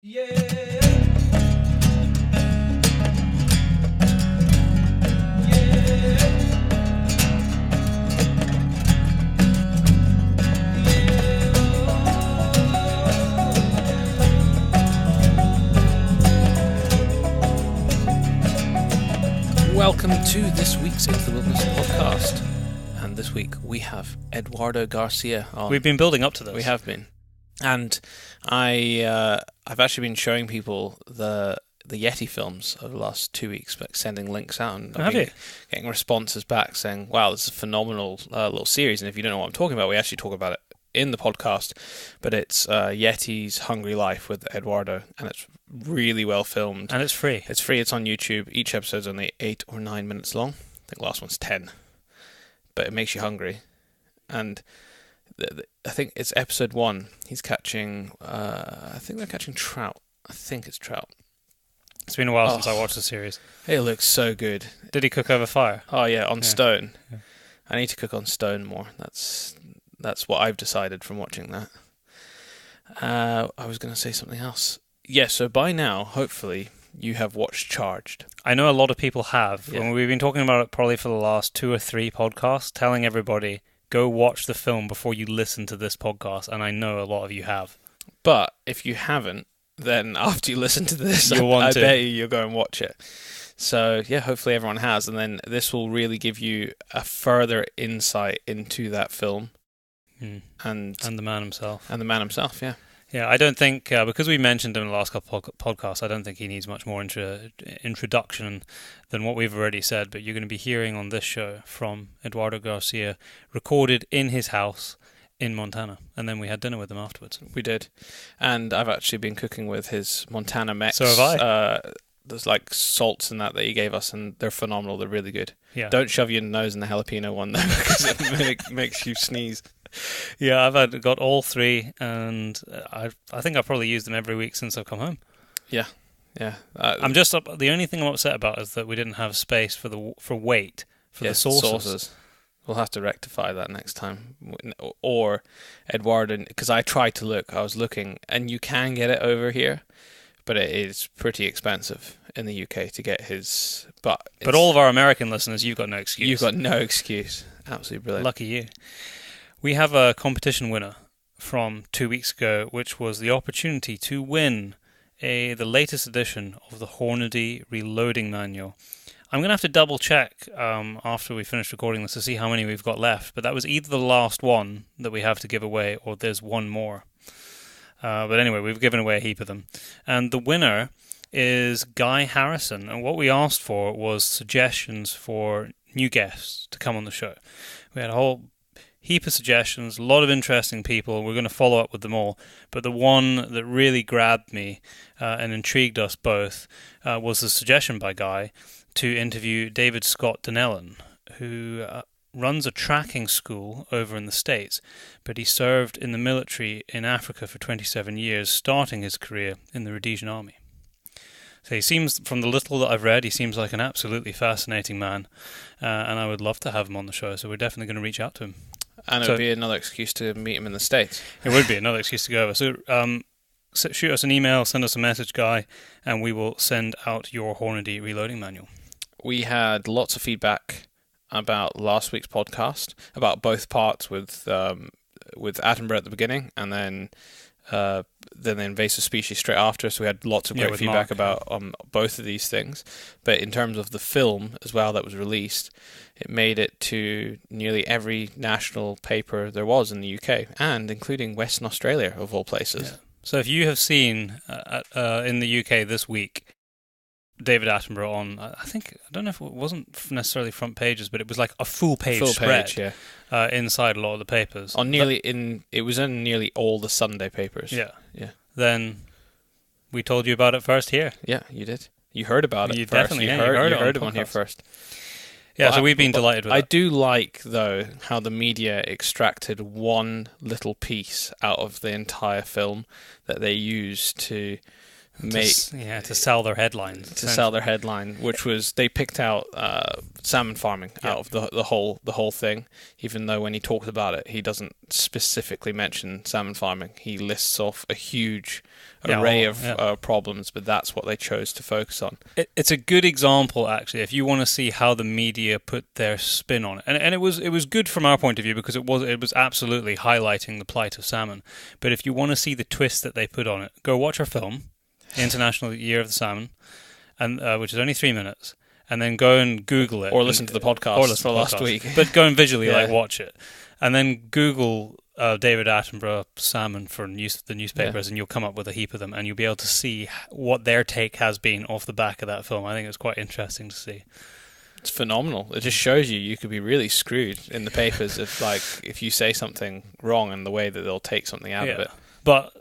Welcome to this week's Into the Wilderness podcast. And this week we have Eduardo Garcia on. We've been building up to this. We have been. And I've actually been showing people the Yeti films over the last 2 weeks, like sending links out. And Have you? Getting responses back saying, wow, this is a phenomenal little series. And if you don't know what I'm talking about, we actually talk about it in the podcast. But it's Yeti's Hungry Life with Eduardo. And it's really well filmed. And it's free. It's free. It's on YouTube. Each episode's only 8 or 9 minutes long. I think the last one's 10. But it makes you hungry. And I think it's episode 1. He's catching, I think they're catching trout. I think it's trout. It's been a while since I watched the series. It looks so good. Did he cook over fire? Oh yeah, on stone. Yeah. I need to cook on stone more. That's what I've decided from watching that. I was going to say something else. Yeah, so by now, hopefully, you have watched Charged. I know a lot of people have. Yeah. And we've been talking about it probably for the last 2 or 3 podcasts, telling everybody, go watch the film before you listen to this podcast. And I know a lot of you have. But if you haven't, then after you listen to this, I bet you'll go and watch it. So, yeah, hopefully everyone has. And then this will really give you a further insight into that film. And the man himself. And the man himself, yeah. Yeah, I don't think, because we mentioned him in the last couple of podcasts, I don't think he needs much more introduction than what we've already said, but you're going to be hearing on this show from Eduardo Garcia, recorded in his house in Montana, and then we had dinner with him afterwards. We did, and I've actually been cooking with his Montana Mex. So have I. There's like salts and that he gave us, and they're phenomenal, they're really good. Yeah. Don't shove your nose in the jalapeno one, though, because it makes you sneeze. Yeah, I've got all 3, and I think I've probably used them every week since I've come home. Yeah. I'm just the only thing I'm upset about is that we didn't have space for the sauces. We'll have to rectify that next time. Or Eduardo, because I was looking, and you can get it over here, but it is pretty expensive in the UK to get his. But all of our American listeners, you've got no excuse. You've got no excuse. Absolutely brilliant. Lucky you. We have a competition winner from 2 weeks ago, which was the opportunity to win the latest edition of the Hornady Reloading Manual. I'm going to have to double check after we finish recording this to see how many we've got left, but that was either the last one that we have to give away or there's one more. But anyway, we've given away a heap of them. And the winner is Guy Harrison, and what we asked for was suggestions for new guests to come on the show. We had a whole heap of suggestions, a lot of interesting people. We're going to follow up with them all. But the one that really grabbed me and intrigued us both was the suggestion by Guy to interview David Scott Donnellan, who runs a tracking school over in the States. But he served in the military in Africa for 27 years, starting his career in the Rhodesian Army. So he seems, from the little that I've read, he seems like an absolutely fascinating man. And I would love to have him on the show, so we're definitely going to reach out to him. And it would be another excuse to meet him in the States. It would be another excuse to go over. So shoot us an email, send us a message, Guy, and we will send out your Hornady Reloading Manual. We had lots of feedback about last week's podcast, about both parts with Attenborough at the beginning, and then the invasive species straight after. So we had lots of great feedback about both of these things. But in terms of the film as well that was released, it made it to nearly every national paper there was in the UK, and including Western Australia, of all places. Yeah. So if you have seen in the UK this week David Attenborough on, I don't know if it wasn't necessarily front pages, but it was like a full page spread inside a lot of the papers. It was in nearly all the Sunday papers. Yeah. Yeah. Then we told you about it first here. Yeah, you did. You heard about it you first. Definitely, you heard it on here first. Yeah, so we've been delighted with it. I do like, though, how the media extracted one little piece out of the entire film that they used to to sell their headlines. To sell their headline, which was they picked out salmon farming out of the whole thing, even though when he talks about it, he doesn't specifically mention salmon farming. He lists off a huge array of problems, but that's what they chose to focus on. It's a good example, actually, if you want to see how the media put their spin on it, and it was good from our point of view because it was absolutely highlighting the plight of salmon. But if you want to see the twist that they put on it, go watch our film, International Year of the Salmon, and which is only 3 minutes, and then go and Google it, or listen to the podcast for last week. But go and visually watch it, and then Google David Attenborough salmon for the newspapers, and you'll come up with a heap of them, and you'll be able to see what their take has been off the back of that film. I think it's quite interesting to see. It's phenomenal. It just shows you could be really screwed in the papers if you say something wrong and the way that they'll take something out of it. But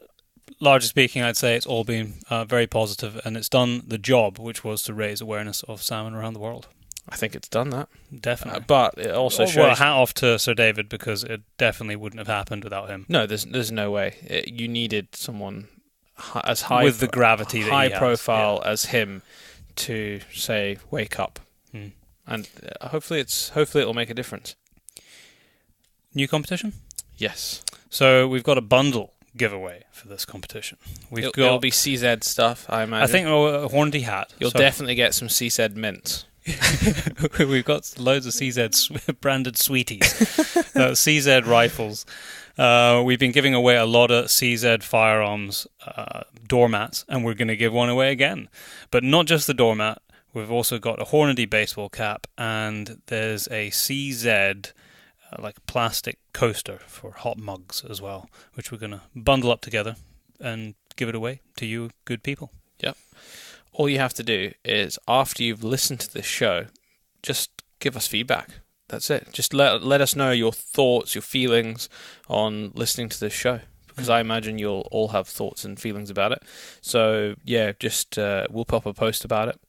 largely speaking, I'd say it's all been very positive, and it's done the job, which was to raise awareness of salmon around the world. I think it's done that. Definitely. But it also shows... Well, hat off to Sir David, because it definitely wouldn't have happened without him. No, there's no way. You needed someone as high... With the gravity that he has. High profile as him to say, wake up. And hopefully it'll make a difference. New competition? Yes. So we've got a bundle giveaway for this competition. It'll be CZ stuff, I imagine. I think a Hornady hat. You'll definitely get some CZ mints. We've got loads of CZ branded sweeties. CZ rifles. We've been giving away a lot of CZ firearms doormats, and we're going to give one away again. But not just the doormat. We've also got a Hornady baseball cap, and there's a CZ like plastic coaster for hot mugs as well, which we're going to bundle up together and give it away to you good people. Yep. All you have to do is, after you've listened to this show, just give us feedback. That's it. Just let us know your thoughts, your feelings on listening to this show, because I imagine you'll all have thoughts and feelings about it. So yeah, just we'll pop a post about it.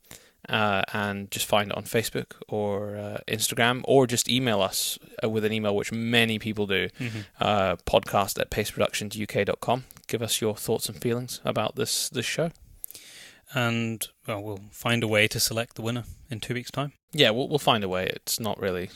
And just find it on Facebook or Instagram, or just email us with an email, which many people do, podcast@paceproductionsuk.com. Give us your thoughts and feelings about this show. And we'll find a way to select the winner in 2 weeks' time. Yeah, we'll find a way. It's not really...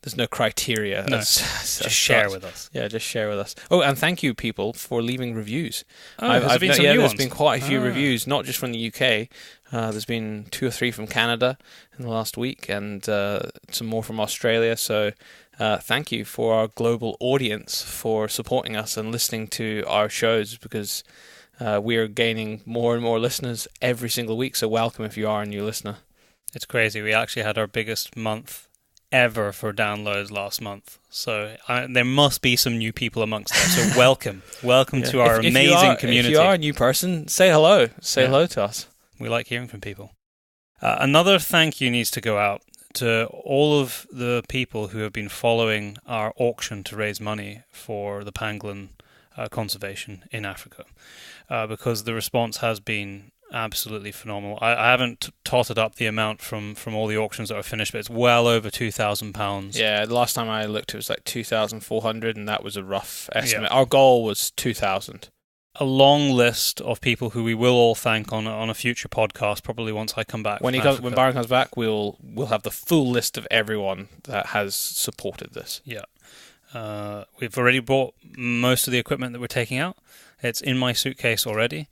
There's no criteria. No, just share with us. Yeah, just share with us. Oh, and thank you, people, for leaving reviews. There's been some new ones. There's been quite a few reviews, not just from the UK. There's been 2 or 3 from Canada in the last week, and some more from Australia. So thank you for our global audience for supporting us and listening to our shows, because we are gaining more and more listeners every single week. So welcome if you are a new listener. It's crazy. We actually had our biggest month ever for downloads last month, so there must be some new people amongst them. So welcome to our amazing community. If you are a new person, say hello. Say hello to us. We like hearing from people. Another thank you needs to go out to all of the people who have been following our auction to raise money for the pangolin conservation in Africa, because the response has been absolutely phenomenal. I haven't totted up the amount from all the auctions that are finished, but it's well over £2,000. Yeah, the last time I looked, it was like 2,400, and that was a rough estimate. Our goal was 2,000. A long list of people who we will all thank on a future podcast, probably once I come back. When Byron comes back, we'll have the full list of everyone that has supported this. Yeah. We've already bought most of the equipment that we're taking out. It's in my suitcase already.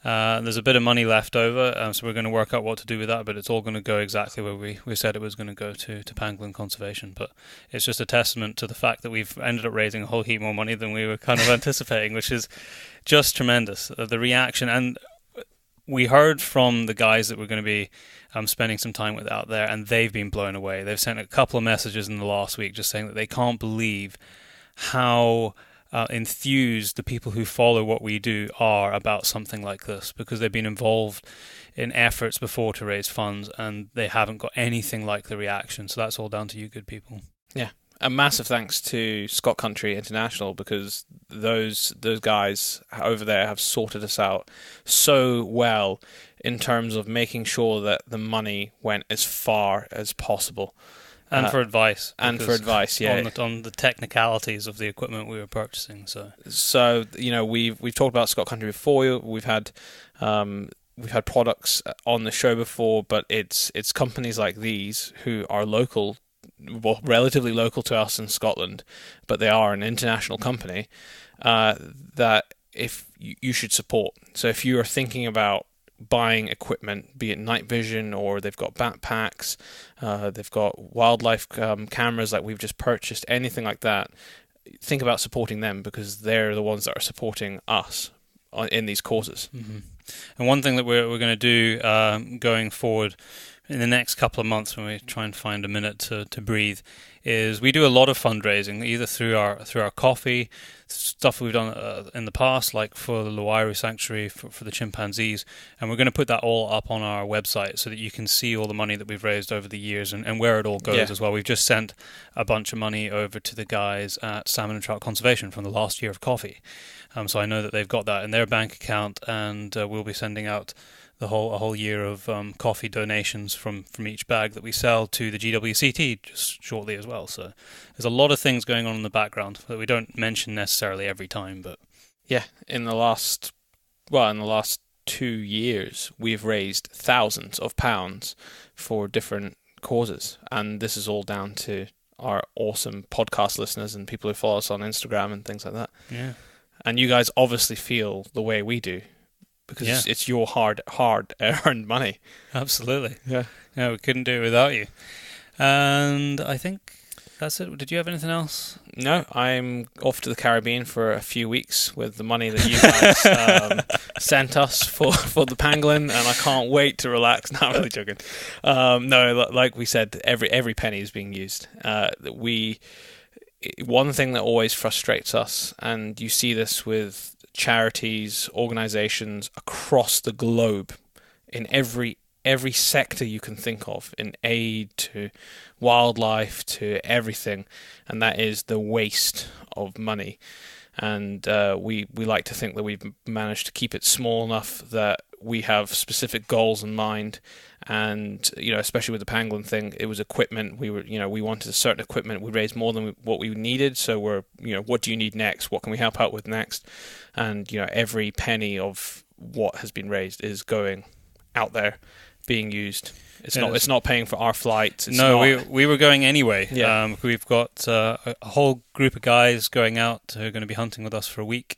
There's a bit of money left over, so we're going to work out what to do with that, but it's all going to go exactly where we said it was going to go to pangolin conservation. But it's just a testament to the fact that we've ended up raising a whole heap more money than we were kind of anticipating, which is just tremendous. The reaction, and we heard from the guys that we're going to be spending some time with out there, and they've been blown away. They've sent a couple of messages in the last week just saying that they can't believe how enthused the people who follow what we do are about something like this, because they've been involved in efforts before to raise funds and they haven't got anything like the reaction. So that's all down to you good people. Yeah. A massive thanks to Scott Country International, because those guys over there have sorted us out so well in terms of making sure that the money went as far as possible. And for advice. Yeah. On the technicalities of the equipment we were purchasing. So we've talked about Scott Country before. We've had products on the show before, but it's companies like these who are local, well, relatively local to us in Scotland, but they are an international company that if you should support. So if you are thinking about buying equipment, be it night vision or they've got backpacks, they've got wildlife cameras like we've just purchased, anything like that, think about supporting them because they're the ones that are supporting us in these causes. Mm-hmm. And one thing that we're going to do going forward in the next couple of months when we try and find a minute to breathe is we do a lot of fundraising either through our coffee stuff we've done in the past, like for the Luairu Sanctuary for the chimpanzees, and we're going to put that all up on our website so that you can see all the money that we've raised over the years and where it all goes as well. We've just sent a bunch of money over to the guys at Salmon and Trout Conservation from the last year of coffee, so I know that they've got that in their bank account, and we'll be sending out a whole year of coffee donations from each bag that we sell to the GWCT just shortly as well. So there's a lot of things going on in the background that we don't mention necessarily every time. But yeah, in the last 2 years, we've raised thousands of pounds for different causes, and this is all down to our awesome podcast listeners and people who follow us on Instagram and things like that. Yeah, and you guys obviously feel the way we do. Because it's your hard-earned money. Absolutely. Yeah, we couldn't do it without you. And I think that's it. Did you have anything else? No, I'm off to the Caribbean for a few weeks with the money that you guys sent us for the pangolin, and I can't wait to relax. No, I'm really joking. No, like we said, every penny is being used. One thing that always frustrates us, and you see this with charities, organizations across the globe, in every sector you can think of, in aid to wildlife to everything, and that is the waste of money. And we like to think that we've managed to keep it small enough that we have specific goals in mind. And especially with the pangolin thing, it was equipment. We wanted a certain equipment. We raised more than what we needed, so we're what do you need next? What can we help out with next? And every penny of what has been raised is going out there, being used. It's not paying for our flights. We were going anyway. Yeah. We've got a whole group of guys going out who are going to be hunting with us for a week.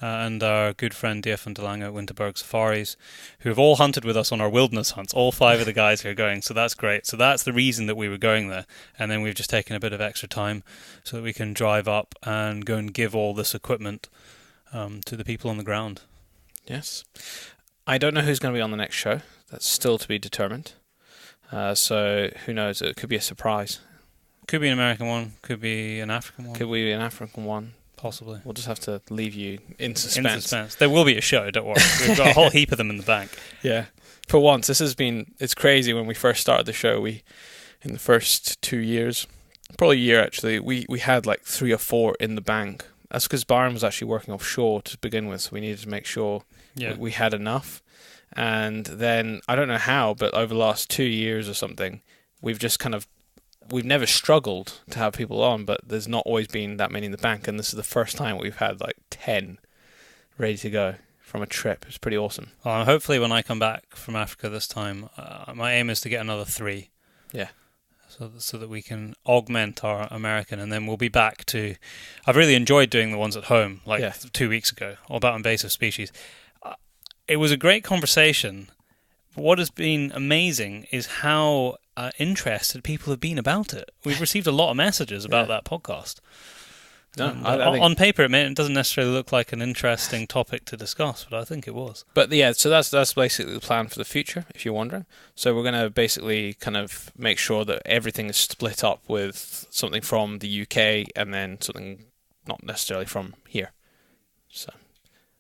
And our good friend Dave and Delango at Winterberg Safaris, who have all hunted with us on our wilderness hunts, all 5 of the guys who are going, so that's great. So that's the reason that we were going there, and then we've just taken a bit of extra time so that we can drive up and go and give all this equipment to the people on the ground. Yes. I don't know who's going to be on the next show. That's still to be determined. So who knows? It could be a surprise. Could be an American one, could be an African one. Could be an African one. Possibly. We'll just have to leave you in suspense. There will be a show, don't worry. We've got a whole heap of them in the bank. Yeah. For once, it's crazy. When we first started the show, in the first 2 years, probably a year actually, we had like 3 or 4 in the bank. That's because Byron was actually working offshore to begin with, so we needed to make sure we had enough. And then, I don't know how, but over the last 2 years or something, we've never struggled to have people on, but there's not always been that many in the bank, and this is the first time we've had like 10 ready to go from a trip. It's pretty awesome. Well, hopefully when I come back from Africa this time, my aim is to get another 3. Yeah. So that we can augment our American, and then we'll be back to... I've really enjoyed doing the ones at home, 2 weeks ago, all about invasive species. It was a great conversation. What has been amazing is how interested people have been about it. We've received a lot of messages about that podcast. No, on paper, it doesn't necessarily look like an interesting topic to discuss, but I think it was. But so that's basically the plan for the future, if you're wondering. So we're going to basically kind of make sure that everything is split up with something from the UK and then something not necessarily from here. So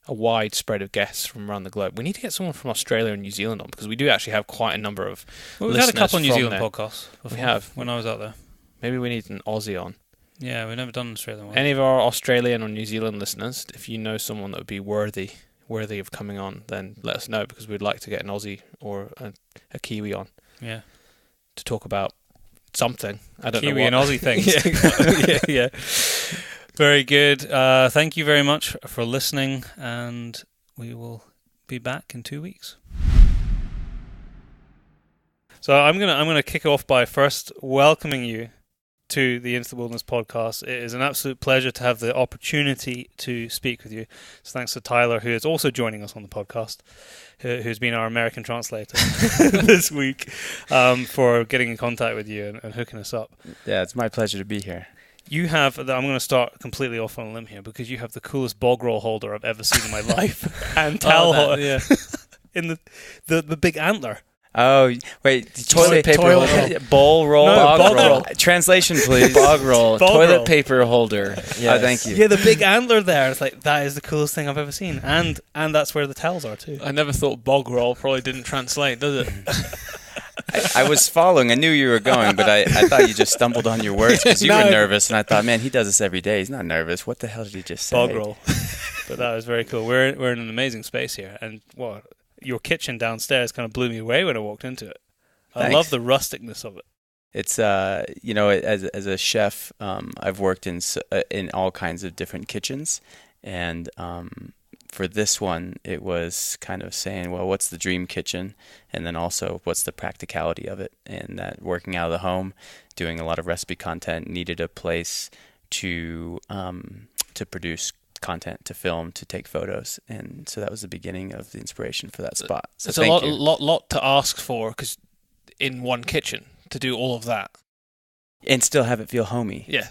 a wide spread of guests from around the globe. We need to get someone from Australia and New Zealand on, because we do actually have quite a number of we've had a couple of New Zealand there. podcasts before. We have. When I was out there. Maybe we need an Aussie on. Yeah, we've never done an Australian one. Any of our Australian or New Zealand listeners, if you know someone that would be worthy of coming on, then let us know, because we'd like to get an Aussie or a Kiwi on. Yeah. To talk about something. I don't Kiwi know what. and Aussie things. Yeah, exactly. Yeah. Very good. Thank you very much for listening, and we will be back in 2 weeks. So I'm gonna kick off by first welcoming you to the Into the Wilderness podcast. It is an absolute pleasure to have the opportunity to speak with you. So thanks to Tyler, who is also joining us on the podcast, who's been our American translator this week, for getting in contact with you and hooking us up. Yeah, it's my pleasure to be here. You have, I'm going to start completely off on a limb here, because you have the coolest bog roll holder I've ever seen in my life. And towel holder. In the big antler. Oh, wait. Toilet paper holder. Bowl roll. No, bog roll. roll. Translation, please. Bog roll. Bog Toilet roll. paper holder. Yes. Oh, thank you. Yeah, the big antler there. It's like, that is the coolest thing I've ever seen. And that's where the towels are too. I never thought bog roll probably didn't translate, does it? I was following. I knew you were going, but I thought you just stumbled on your words because you were nervous. And I thought, man, he does this every day. He's not nervous. What the hell did he just say? Bog roll. But that was very cool. We're in an amazing space here. And your kitchen downstairs kind of blew me away when I walked into it. I Thanks. love the rusticness of it. It's as a chef, I've worked in all kinds of different kitchens, and for this one, it was kind of saying, well, what's the dream kitchen, and then also what's the practicality of it, and that working out of the home, doing a lot of recipe content, needed a place to produce content, to film, to take photos, and so that was the beginning of the inspiration for that spot. So it's a lot to ask for, because in one kitchen to do all of that and still have it feel homey. Yeah.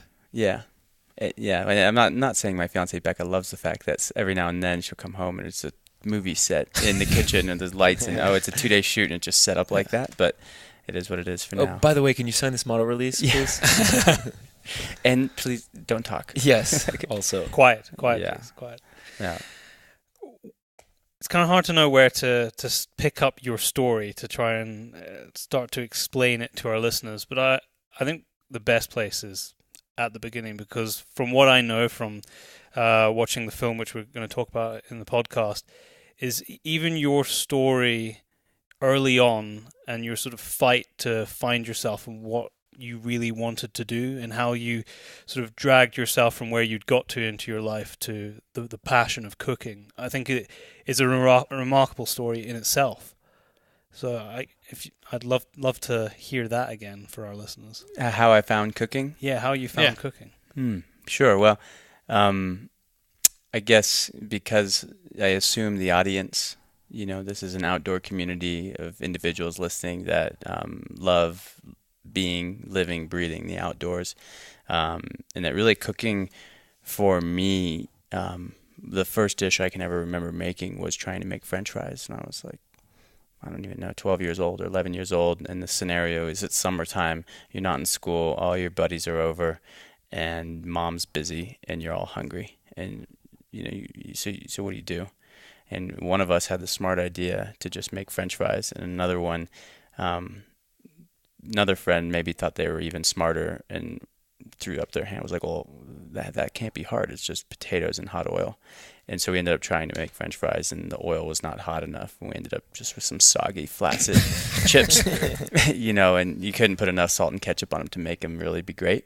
I'm not saying my fiance Becca loves the fact that every now and then she'll come home and it's a movie set in the kitchen and there's lights and it's a 2-day shoot and it's just set up like that, but it is what it is for now. By the way, can you sign this model release, please? And please don't talk. Yes. Also, Quiet, Yeah. please, quiet. Yeah. It's kind of hard to know where to pick up your story to try and start to explain it to our listeners. But I think the best place is at the beginning, because from what I know from watching the film, which we're going to talk about in the podcast, is even your story early on and your sort of fight to find yourself and what you really wanted to do and how you sort of dragged yourself from where you'd got to into your life to the passion of cooking. I think it is a remarkable story in itself. So I'd love to hear that again for our listeners. How I found cooking? Yeah, how you found cooking. Sure. Well, I guess because I assume the audience, this is an outdoor community of individuals listening that love living, breathing the outdoors, and that really cooking for me, the first dish I can ever remember making was trying to make French fries, and I was like, I don't even know, 12 years old or 11 years old, and the scenario is it's summertime, you're not in school, all your buddies are over, and mom's busy, and you're all hungry, and so what do you do? And one of us had the smart idea to just make French fries, and another friend maybe thought they were even smarter and threw up their hand, was like, well, that can't be hard, it's just potatoes and hot oil. And so we ended up trying to make French fries, and the oil was not hot enough, and we ended up just with some soggy, flaccid chips, and you couldn't put enough salt and ketchup on them to make them really be great.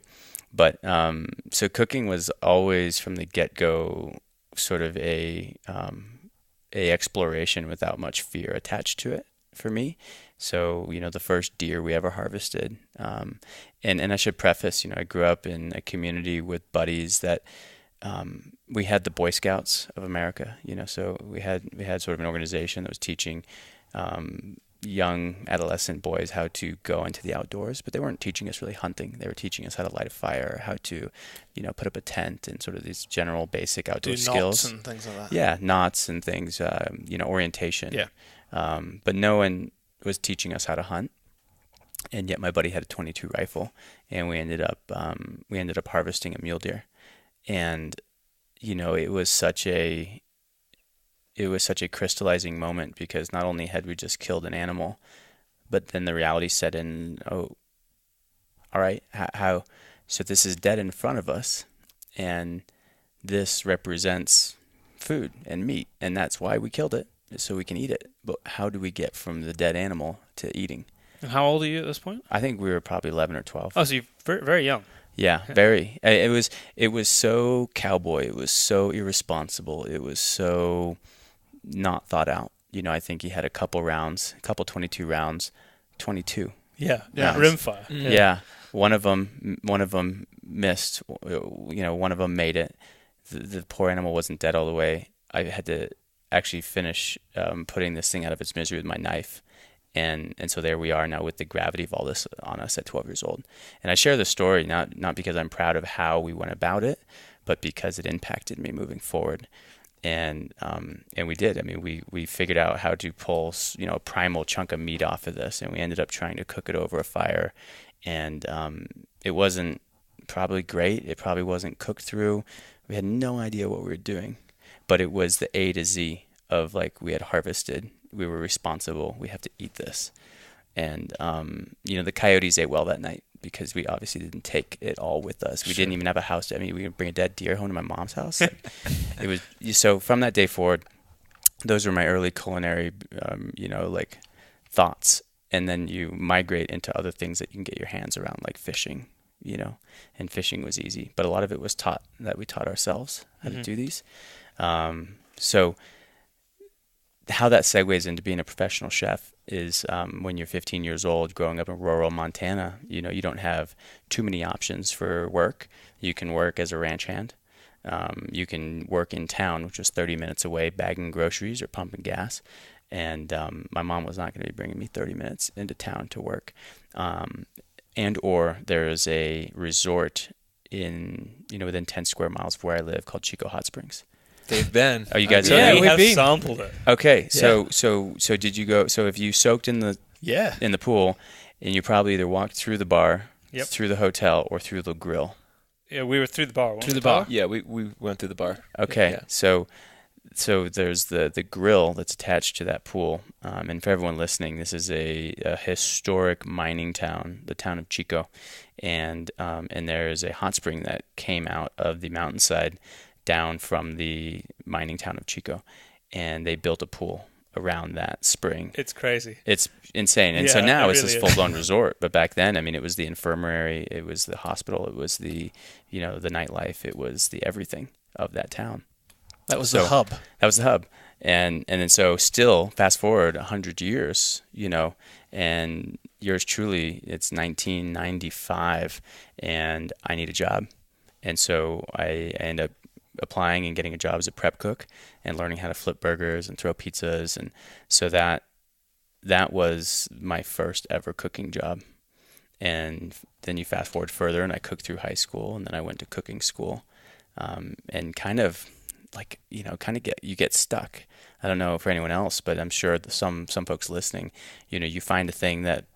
But so cooking was always from the get-go sort of a exploration without much fear attached to it for me. So, the first deer we ever harvested, and I should preface, I grew up in a community with buddies that we had the Boy Scouts of America, so we had sort of an organization that was teaching young adolescent boys how to go into the outdoors, but they weren't teaching us really hunting. They were teaching us how to light a fire, how to, put up a tent, and sort of these general basic outdoor skills. Knots and things like that. Yeah, knots and things, orientation. Yeah. But no one was teaching us how to hunt, and yet my buddy had a .22 rifle, and we ended up harvesting a mule deer, and it was such a crystallizing moment, because not only had we just killed an animal, but then the reality set in. Oh, all right, how? So this is dead in front of us, and this represents food and meat, and that's why we killed it, so we can eat it. But how do we get from the dead animal to eating? And how old are you at this point? I think we were probably 11 or 12. Oh, so you're very, very young. Yeah, very. It was so cowboy. It was so irresponsible. It was so not thought out. I think he had a couple 22 rounds, 22. Yeah. rounds. Rimfire. Yeah. One of them missed. One of them made it. The poor animal wasn't dead all the way. I had to actually finish putting this thing out of its misery with my knife. And so there we are now with the gravity of all this on us at 12 years old. And I share this story not because I'm proud of how we went about it, but because it impacted me moving forward. And we did. I mean, we figured out how to pull a primal chunk of meat off of this, and we ended up trying to cook it over a fire. And it wasn't probably great. It probably wasn't cooked through. We had no idea what we were doing, but it was the A to Z of like we had harvested. We were responsible. We have to eat this. And, the coyotes ate well that night because we obviously didn't take it all with us. We didn't even have a house. I mean, we would bring a dead deer home to my mom's house. It was so from that day forward, those were my early culinary, thoughts. And then you migrate into other things that you can get your hands around, like fishing, and fishing was easy. But a lot of it was we taught ourselves how to do these. So how that segues into being a professional chef is when you're 15 years old, growing up in rural Montana, you don't have too many options for work. You can work as a ranch hand. You can work in town, which was 30 minutes away, bagging groceries or pumping gas. And my mom was not going to be bringing me 30 minutes into town to work. Or there's a resort within 10 square miles of where I live called Chico Hot Springs. They've been. Oh, you guys Yeah, have we have sampled it. Okay, so did you go? So if you soaked in the pool, and you probably either walked through the bar, through the hotel, or through the grill. Yeah, we were through the bar. Through the bar. Yeah, we went through the bar. Okay, Yeah. so there's the grill that's attached to that pool, and for everyone listening, this is a historic mining town, the town of Chico, and there is a hot spring that came out of the mountainside down from the mining town of Chico, and they built a pool around that spring. It's crazy. It's insane. And so now it's this full-blown resort. But back then, I mean, it was the infirmary, it was the hospital, it was the nightlife, it was the everything of that town. That was the hub. That was the hub. And then so still, fast forward 100 years, and yours truly, it's 1995, and I need a job. And so I end up applying and getting a job as a prep cook and learning how to flip burgers and throw pizzas. And so that was my first ever cooking job. And then you fast forward further, and I cooked through high school, and then I went to cooking school, and you get stuck. I don't know for anyone else, but I'm sure some folks listening, you find a thing that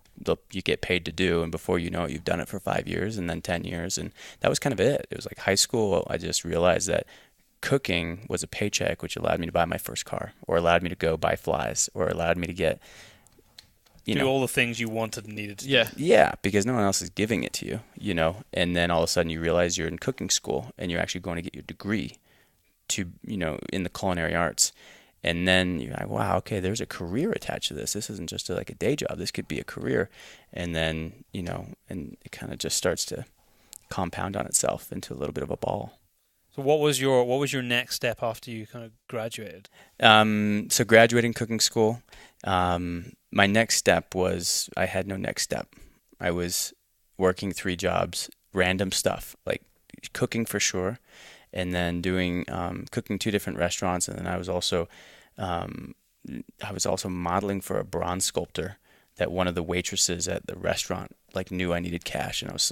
you get paid to do, and before you know it, you've done it for 5 years and then 10 years. And that was kind of it. It was like high school. I just realized that cooking was a paycheck, which allowed me to buy my first car, or allowed me to go buy flies, or allowed me to get, do all the things you wanted and needed to do. Yeah, because no one else is giving it to you, and then all of a sudden you realize you're in cooking school and you're actually going to get your degree in the culinary arts. And then you're like, wow, okay, there's a career attached to this. This isn't just like a day job. This could be a career. And then, and it kind of just starts to compound on itself into a little bit of a ball. So what was your next step after you kind of graduated? So graduating cooking school, my next step was I had no next step. I was working 3 jobs, random stuff, like cooking for sure, and then doing cooking 2 different restaurants, and then I was also modeling for a bronze sculptor that one of the waitresses at the restaurant knew I needed cash, and I was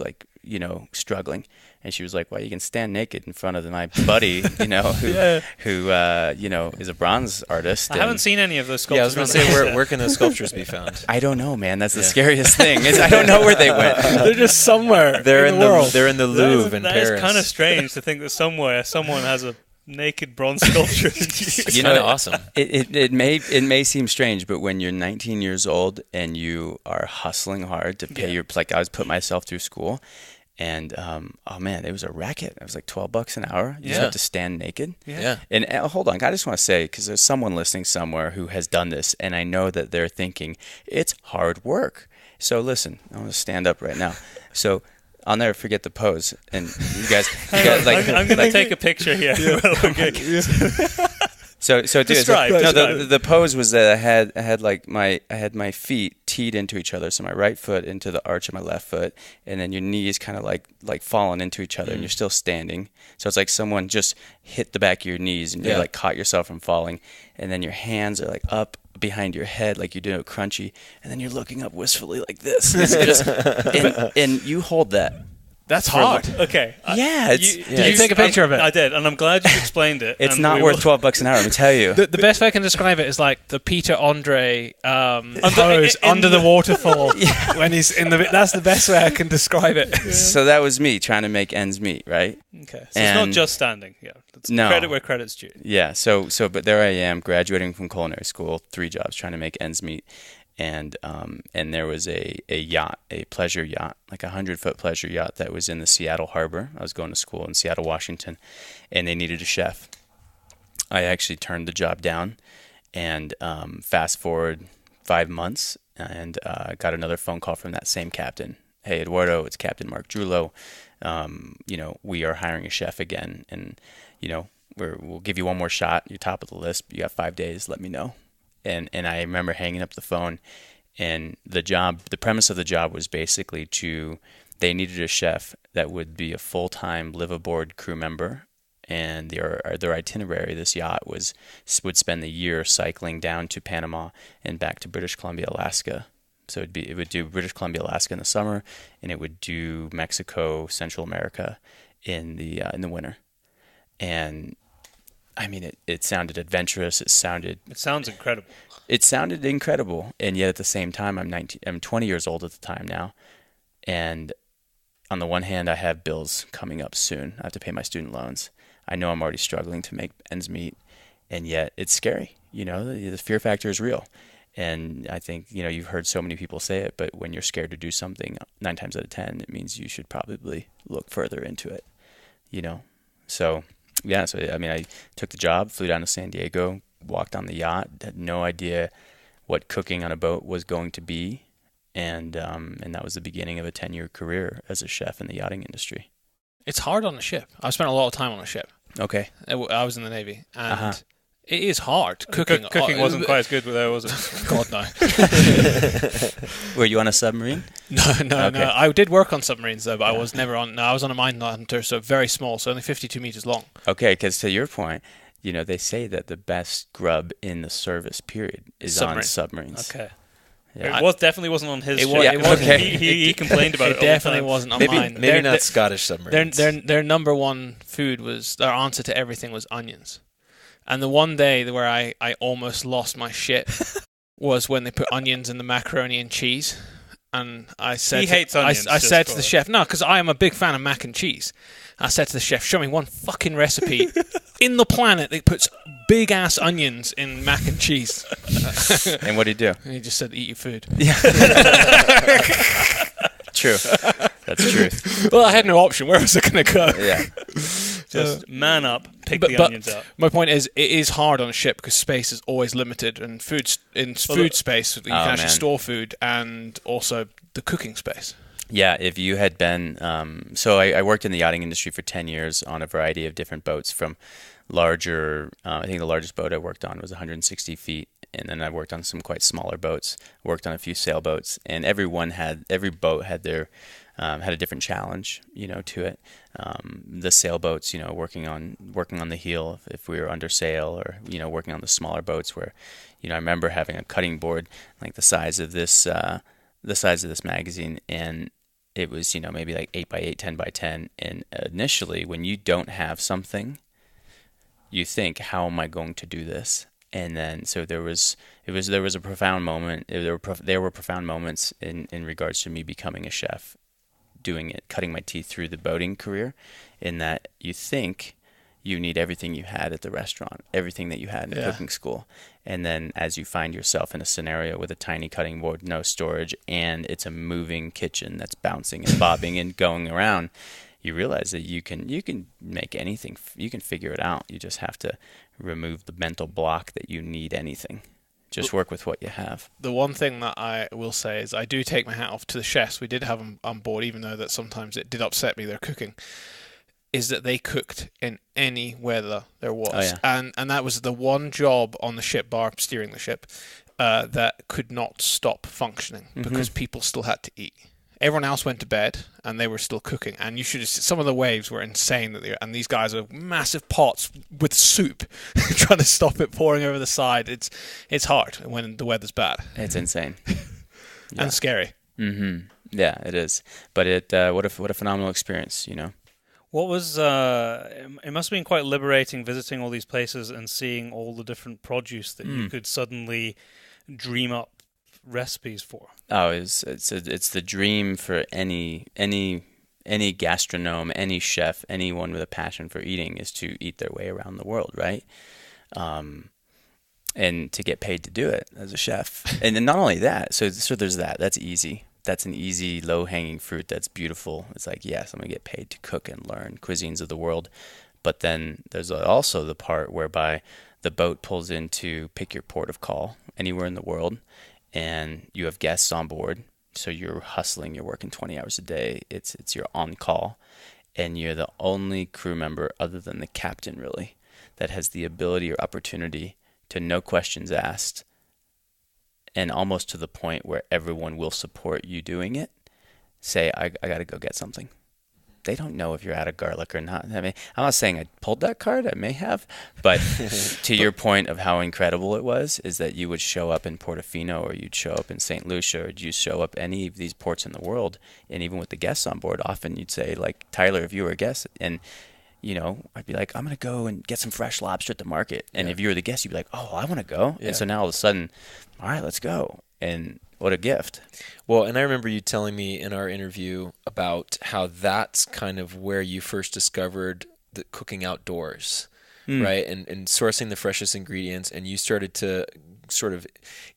struggling, and she was like, "Well, you can stand naked in front of my buddy, who is a bronze artist." I haven't seen any of those sculptures. Yeah, I was going to say, where can those sculptures be found? I don't know, man. That's the scariest thing. Is I don't know where they went. They're just somewhere. They're in the world. They're in the Louvre in Paris. That is kind of strange to think that somewhere someone has a naked bronze sculpture. It's kind of awesome. It may seem strange, but when you're 19 years old and you are hustling hard to pay I was put myself through school, and oh man, it was a racket. It was like $12 an hour. You just have to stand naked. Yeah. And hold on, I just want to say, because there's someone listening somewhere who has done this, and I know that they're thinking it's hard work. So listen, I'm gonna stand up right now. So I'll never forget the pose, and you guys I'm going to take a picture here. So dude, Describe. The pose was that I had my feet teed into each other, so my right foot into the arch of my left foot, and then your knees kind of like falling into each other, and you're still standing. So it's like someone just hit the back of your knees, and you like caught yourself from falling, and then your hands are like up behind your head like you're doing a crunchy, and then you're looking up wistfully like this. It's just, and you hold that. That's hard. Okay. Yeah, Did you take a picture of it? I did, and I'm glad you explained it. It's not worth $12 an hour, let me tell you. The best way I can describe it is like the Peter Andre pose under the waterfall when he's in the. That's the best way I can describe it. So that was me trying to make ends meet, right? Okay. So it's not just standing. Yeah. It's credit where credit's due. Yeah. But there I am, graduating from culinary school, 3 jobs, trying to make ends meet. And there was a yacht, a pleasure yacht, like 100-foot pleasure yacht that was in the Seattle harbor. I was going to school in Seattle, Washington, and they needed a chef. I actually turned the job down, and fast forward 5 months, and got another phone call from that same captain. Hey, Eduardo, it's Captain Mark Drulo. We are hiring a chef again, and we'll give you one more shot. You're top of the list. You got 5 days. Let me know. And I remember hanging up the phone, and the premise of the job was basically they needed a chef that would be a full-time live-aboard crew member, and their itinerary, this yacht would spend the year cycling down to Panama and back to British Columbia, Alaska. So it would do British Columbia, Alaska in the summer, and it would do Mexico, Central America in the winter. And I mean, it sounded adventurous. It sounds incredible. It sounded incredible, and yet at the same time, I'm 20 years old at the time now, and on the one hand, I have bills coming up soon. I have to pay my student loans. I know I'm already struggling to make ends meet, and yet it's scary. The fear factor is real, and I think you've heard so many people say it, but when you're scared to do something, 9 times out of 10, it means you should probably look further into it. So. Yeah, so I mean, I took the job, flew down to San Diego, walked on the yacht, had no idea what cooking on a boat was going to be, and that was the beginning of a 10-year career as a chef in the yachting industry. It's hard on a ship. I've spent a lot of time on a ship. Okay. I was in the Navy, and it is hard. Cooking wasn't quite as good there, was it? God, no. Were you on a submarine? No. Okay. I did work on submarines, though, but I was never on... No, I was on a mine hunter, so very small, so only 52 meters long. Okay, because to your point, they say that the best grub in the service period is on submarines. Okay. Yeah. It definitely wasn't on his ship. Okay. He complained about it. It definitely wasn't on mine. Maybe not Scottish submarines. Their number one food was... Their answer to everything was onions. And the one day where I almost lost my shit was when they put onions in the macaroni and cheese. And I said... He hates onions. I said to the chef, no, because I am a big fan of mac and cheese. I said to the chef, show me one fucking recipe in the planet that puts big-ass onions in mac and cheese. And what did he do? And he just said, eat your food. Yeah. True. That's truth. Well, I had no option. Where was I going to go? Yeah. Just man up, pick the onions up. My point is, it is hard on a ship because space is always limited, and food space, you can actually store food, and also the cooking space. Yeah, if you had been... so I worked in the yachting industry for 10 years on a variety of different boats, from larger... I think the largest boat I worked on was 160 feet, and then I worked on some quite smaller boats, worked on a few sailboats, and every boat had their... had a different challenge, to it. The sailboats, working on the heel if we were under sail, or working on the smaller boats where, I remember having a cutting board like the size of this magazine, and it was maybe like 8x8, 10x10. And initially, when you don't have something, you think, how am I going to do this? And then so there was a profound moment. There were profound moments in regards to me becoming a chef, doing it, cutting my teeth through the boating career, in that you think you need everything you had at the restaurant, everything that you had in cooking school. And then as you find yourself in a scenario with a tiny cutting board, no storage, and it's a moving kitchen that's bouncing and bobbing and going around, you realize that you can make anything. You can figure it out. You just have to remove the mental block that you need anything. Just work with what you have. The one thing that I will say is I do take my hat off to the chefs. We did have them on board, even though that sometimes it did upset me, their cooking, is that they cooked in any weather there was. Oh, yeah. And that was the one job on the ship, bar steering the ship, that could not stop functioning because people still had to eat. Everyone else went to bed, and they were still cooking. And you should have seen, some of the waves were insane. And these guys are massive pots with soup, trying to stop it pouring over the side. It's hard when the weather's bad. It's insane. Yeah. And scary. Yeah, it is. But what a phenomenal experience, you know. What was it must have been quite liberating visiting all these places and seeing all the different produce that you could suddenly dream up recipes for. Oh, it's the dream for any gastronome, any chef, anyone with a passion for eating is to eat their way around the world, right? And to get paid to do it as a chef. And then not only that, so there's that. That's easy. That's an easy, low-hanging fruit. That's beautiful. It's like, yes, I'm going to get paid to cook and learn cuisines of the world. But then there's also the part whereby the boat pulls in to pick your port of call anywhere in the world, and you have guests on board. So you're hustling, you're working 20 hours a day. It's your on call, and you're the only crew member other than the captain, really, that has the ability or opportunity to no questions asked, and almost to the point where everyone will support you doing it, say, I got to go get something. They don't know if you're out of garlic or not. I mean, I'm not saying I pulled that card. I may have. But to your point of how incredible it was, is that you would show up in Portofino, or you'd show up in St. Lucia, or you'd show up any of these ports in the world, and even with the guests on board, often you'd say, like, Tyler, if you were a guest, and you know, I'd be like, I'm going to go and get some fresh lobster at the market. And if you were the guest, you'd be like, oh, I want to go. Yeah. And so now all of a sudden, all right, let's go. And what a gift. Well, and I remember you telling me in our interview about how that's kind of where you first discovered the cooking outdoors, right? And sourcing the freshest ingredients. And you started to sort of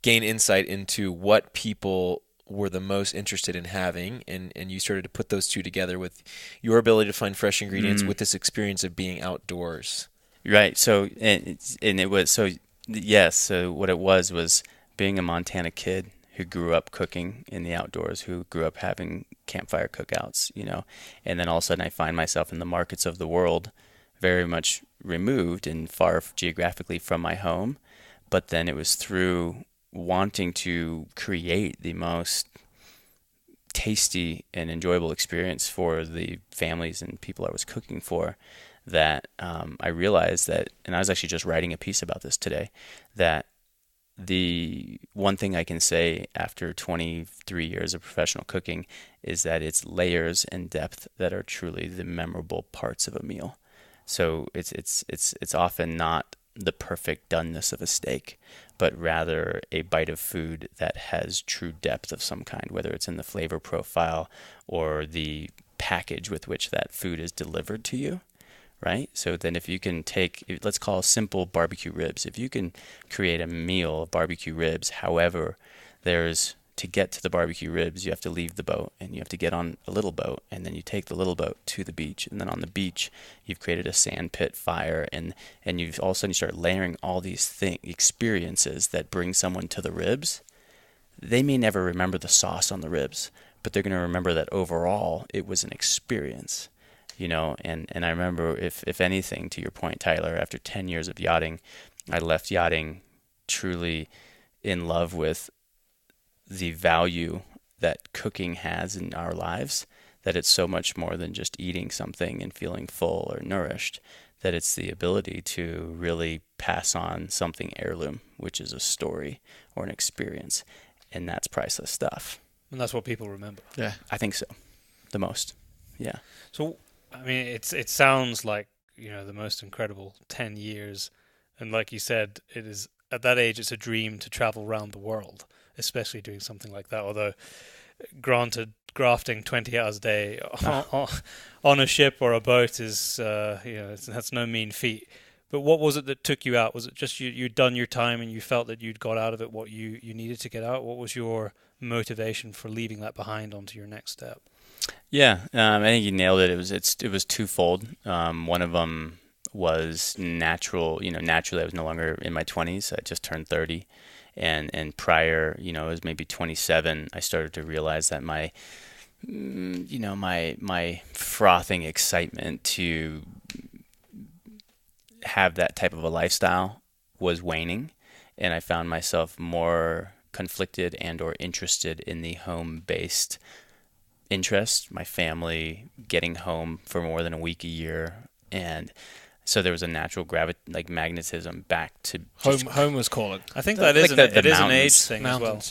gain insight into what people were the most interested in having, and you started to put those two together with your ability to find fresh ingredients with this experience of being outdoors. Right. So it was so what it was being a Montana kid who grew up cooking in the outdoors, who grew up having campfire cookouts, you know, and then all of a sudden I find myself in the markets of the world, very much removed and far geographically from my home. But then it was through wanting to create the most tasty and enjoyable experience for the families and people I was cooking for that I realized that, and I was actually just writing a piece about this today, that the one thing I can say after 23 years of professional cooking is that it's layers and depth that are truly the memorable parts of a meal. So it's often not the perfect doneness of a steak, but rather a bite of food that has true depth of some kind, whether it's in the flavor profile or the package with which that food is delivered to you, right? So then if you can take, let's call simple barbecue ribs, if you can create a meal of barbecue ribs, however, to get to the barbecue ribs, you have to leave the boat and you have to get on a little boat, and then you take the little boat to the beach, and then on the beach you've created a sand pit fire, and you've all of a sudden you start layering all these experiences that bring someone to the ribs. They may never remember the sauce on the ribs, but they're going to remember that overall it was an experience, you know. And I remember, if anything, to your point, Tyler, after 10 years of yachting, I left yachting truly in love with the value that cooking has in our lives, that it's so much more than just eating something and feeling full or nourished, that it's the ability to really pass on something heirloom, which is a story or an experience, and that's priceless stuff. And that's what people remember. Yeah, I think so, the most. Yeah. So, I mean, it sounds like, you know, the most incredible 10 years, and like you said, it is at that age, it's a dream to travel around the world, especially doing something like that. Although, granted, grafting 20 hours a day on a ship or a boat is, that's no mean feat. But what was it that took you out? Was it just you'd done your time and you felt that you'd got out of it what you needed to get out? What was your motivation for leaving that behind onto your next step? Yeah, I think you nailed it. It was twofold. One of them was natural. You know, naturally, I was no longer in my 20s. I just turned 30. And prior, it was maybe 27, I started to realize that my frothing excitement to have that type of a lifestyle was waning, and I found myself more conflicted and or interested in the home-based interest, my family getting home for more than a week a year, and so there was a natural magnetism back to Home was calling. I think that is an age thing as well.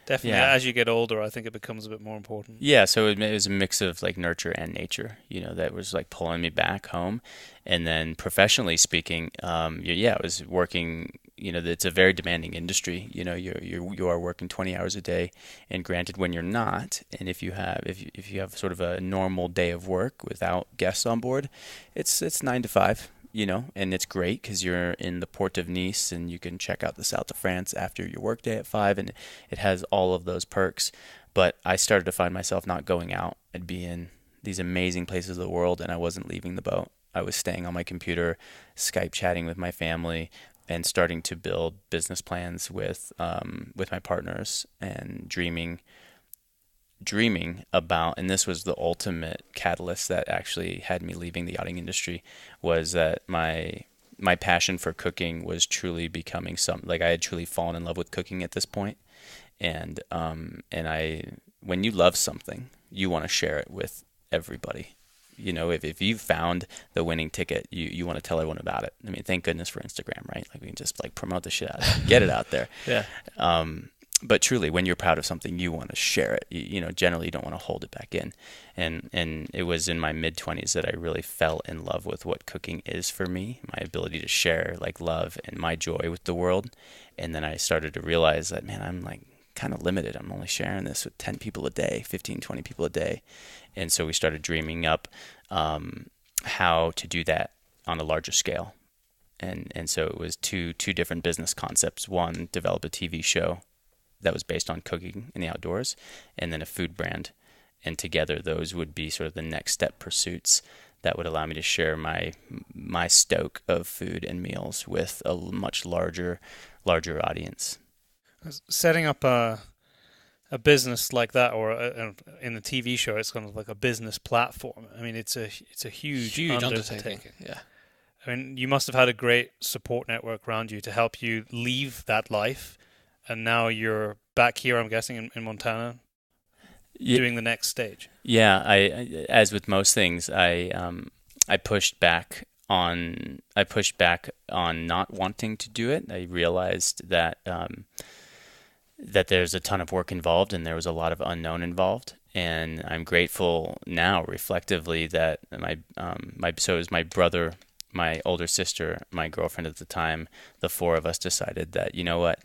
Definitely, Yeah. as you get older, I think it becomes a bit more important. Yeah, so it was a mix of like nurture and nature, that was like pulling me back home. And then professionally speaking, I was working, it's a very demanding industry. You are working 20 hours a day, and granted, when you're not, and if you have sort of a normal day of work without guests on board, it's 9 to 5. And it's great because you're in the port of Nice and you can check out the south of France after your workday at 5, and it has all of those perks. But I started to find myself not going out. I'd be in these amazing places of the world, and I wasn't leaving the boat. I was staying on my computer, Skype chatting with my family, and starting to build business plans with my partners, and dreaming about, and this was the ultimate catalyst that actually had me leaving the yachting industry, was that my passion for cooking was truly becoming I had truly fallen in love with cooking at this point. And when you love something, you want to share it with everybody. If you found the winning ticket, you want to tell everyone about it. I mean, thank goodness for Instagram, right? Like, we can just promote the shit out of it, get it out there. Yeah. But truly, when you're proud of something, you want to share it. Generally, you don't want to hold it back in. And it was in my mid-20s that I really fell in love with what cooking is for me, my ability to share love and my joy with the world. And then I started to realize that, man, I'm kind of limited. I'm only sharing this with 10 people a day, 15, 20 people a day. And so we started dreaming up how to do that on a larger scale. And so it was two different business concepts. One, develop a TV show that was based on cooking in the outdoors, and then a food brand. And together, those would be sort of the next step pursuits that would allow me to share my stoke of food and meals with a much larger audience. Setting up a business like that, or in the TV show, it's kind of like a business platform. I mean, it's a huge undertaking. Yeah. I mean, you must have had a great support network around you to help you leave that life, and now you're back here, I'm guessing, in Montana, doing the next stage. Yeah, I as with most things, I pushed back on not wanting to do it. I realized that that there's a ton of work involved, and there was a lot of unknown involved. And I'm grateful now, reflectively, that so it was my brother, my older sister, my girlfriend at the time, the four of us decided that, you know what,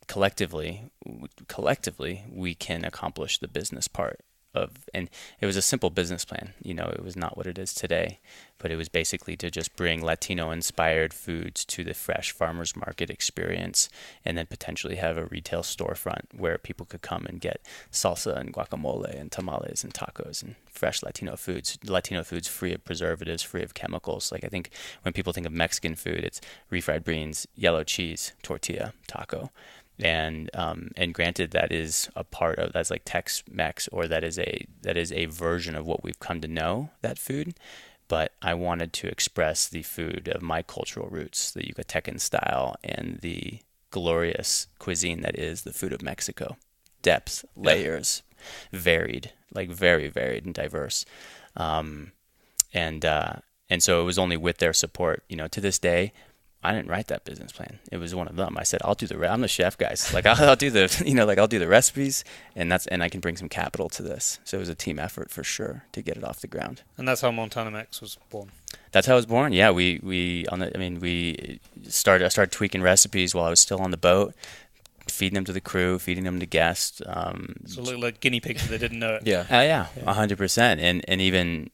collectively, we can accomplish the business part of, and it was a simple business plan. It was not what it is today, but it was basically to just bring Latino-inspired foods to the fresh farmers market experience, and then potentially have a retail storefront where people could come and get salsa and guacamole and tamales and tacos and fresh Latino foods free of preservatives, free of chemicals. Like, I think when people think of Mexican food, it's refried beans, yellow cheese, tortilla, taco. And granted, that is a part of, that's like Tex-Mex, or that is a version of what we've come to know, that food. But I wanted to express the food of my cultural roots, the Yucatecan style, and the glorious cuisine that is the food of Mexico. Depth, layers, varied, like very varied and diverse. And so it was only with their support, to this day. I didn't write that business plan. It was one of them. I said, I'll do I'm the chef, guys. Like, I'll do I'll do the recipes, and I can bring some capital to this. So it was a team effort for sure to get it off the ground. And that's how Montana Mex was born. That's how it was born. Yeah, we started tweaking recipes while I was still on the boat, feeding them to the crew, feeding them to guests. So look like guinea pigs that they didn't know it. Yeah. 100%. And even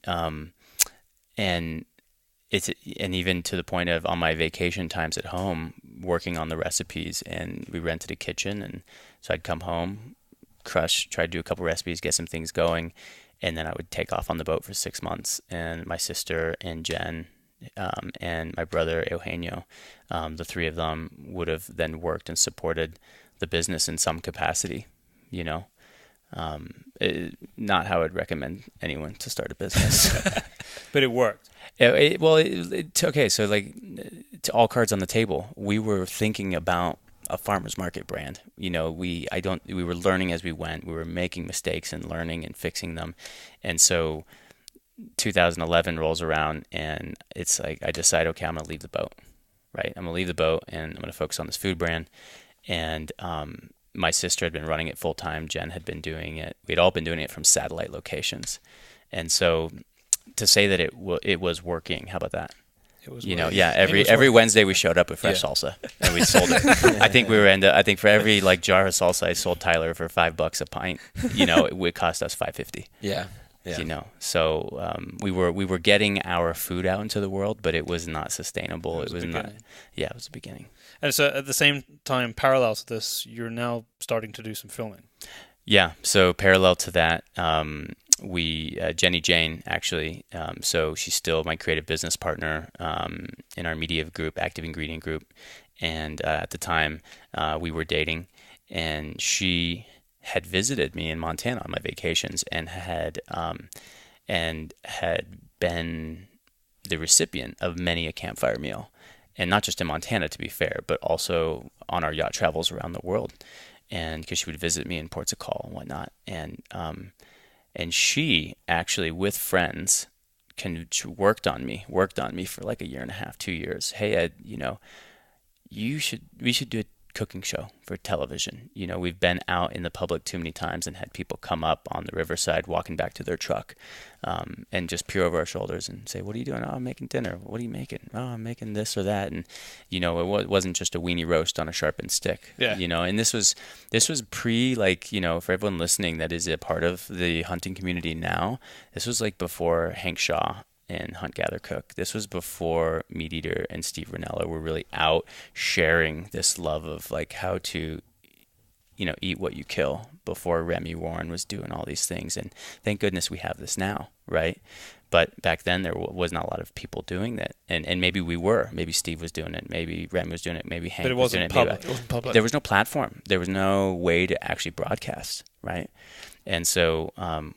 and even to the point of, on my vacation times at home, working on the recipes, and we rented a kitchen, and so I'd come home, try to do a couple recipes, get some things going, and then I would take off on the boat for 6 months. And my sister and Jen and my brother Eugenio. The three of them would have then worked and supported the business in some capacity, you know. Not how I'd recommend anyone to start a business. But it worked. Okay, so like, to all cards on the table, we were thinking about a farmer's market brand. You know, we were learning as we went. We were making mistakes and learning and fixing them. And so 2011 rolls around, and it's like, I decide, okay, I'm going to leave the boat, right? I'm going to leave the boat, and I'm going to focus on this food brand. And my sister had been running it full time. Jen had been doing it. We'd all been doing it from satellite locations. And so to say that it was working, how about that? It was You know, working. yeah. Every Wednesday we showed up with fresh salsa, and we sold it. I think I think for every like jar of salsa I sold Tyler for $5 a pint, you know, it would cost us $5.50. Yeah. Yeah. You know, so we were getting our food out into the world, but it was not sustainable. It was not. Yeah, it was the beginning. And so at the same time, parallel to this, you're now starting to do some filming. Yeah. So parallel to that, Jenny Jane, actually, so she's still my creative business partner in our media group, Active Ingredient Group. And at the time, we were dating, and she had visited me in Montana on my vacations and had been the recipient of many a campfire meal. And not just in Montana, to be fair, but also on our yacht travels around the world. And because she would visit me in ports of call and whatnot. And she actually, with friends, worked on me for like a year and a half, 2 years. Hey, Ed, you know, we should do a cooking show for television. You know, we've been out in the public too many times and had people come up on the riverside walking back to their truck and just peer over our shoulders and say, what are you doing? Oh, I'm making dinner. What are you making? Oh, I'm making this or that. And, you know, it wasn't just a weenie roast on a sharpened stick. Yeah. You know, and this was pre, like, you know, for everyone listening that is a part of the hunting community now, this was like before Hank Shaw and Hunt Gather Cook. This was before Meat Eater and Steve Rinella were really out sharing this love of like how to, you know, eat what you kill, before Remy Warren was doing all these things. And thank goodness we have this now, right? But back then there was not a lot of people doing that. And maybe we were. Maybe Steve was doing it. Maybe Remy was doing it. Maybe Hank was doing it. But it wasn't public. There was no platform. There was no way to actually broadcast, right? And so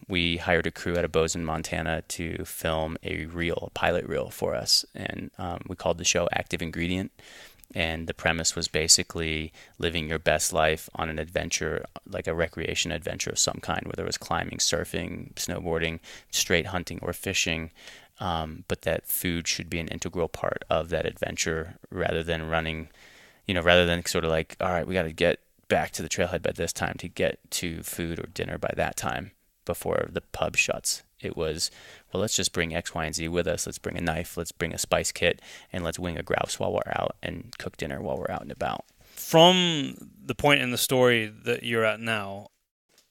we hired a crew out of Bozeman, Montana to film a pilot reel for us. And we called the show Active Ingredient. And the premise was basically living your best life on an adventure, like a recreation adventure of some kind, whether it was climbing, surfing, snowboarding, straight hunting, or fishing. But that food should be an integral part of that adventure rather than sort of like, all right, we got to get back to the trailhead by this time to get to food or dinner by that time before the pub shuts. It was, well, let's just bring X, Y, and Z with us. Let's bring a knife. Let's bring a spice kit, and let's wing a grouse while we're out and cook dinner while we're out and about. From the point in the story that you're at now,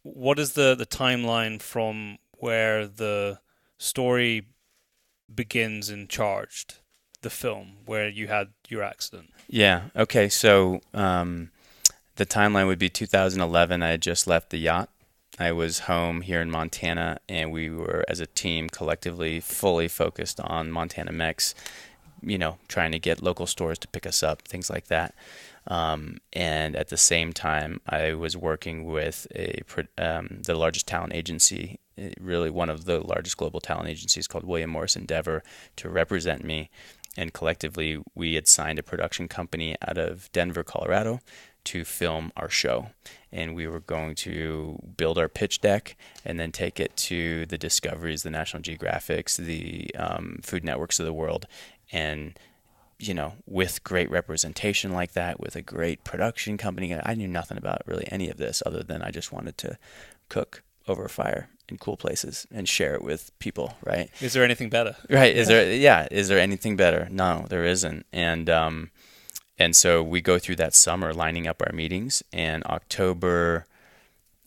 what is the timeline from where the story begins in Charged, the film, where you had your accident? Yeah. Okay. So the timeline would be 2011. I had just left the yacht. I was home here in Montana, and we were, as a team, collectively fully focused on Montana Mex, you know, trying to get local stores to pick us up, things like that. And at the same time, I was working with the largest talent agency, really one of the largest global talent agencies, called William Morris Endeavor, to represent me. And collectively, we had signed a production company out of Denver, Colorado, to film our show. And we were going to build our pitch deck and then take it to the Discoveries, the National Geographics, the Food Networks of the world. And, you know, with great representation like that, with a great production company, I knew nothing about really any of this other than I just wanted to cook over a fire in cool places and share it with people, right? Is there anything better? Right. Is there anything better? No, there isn't. And so we go through that summer lining up our meetings, and October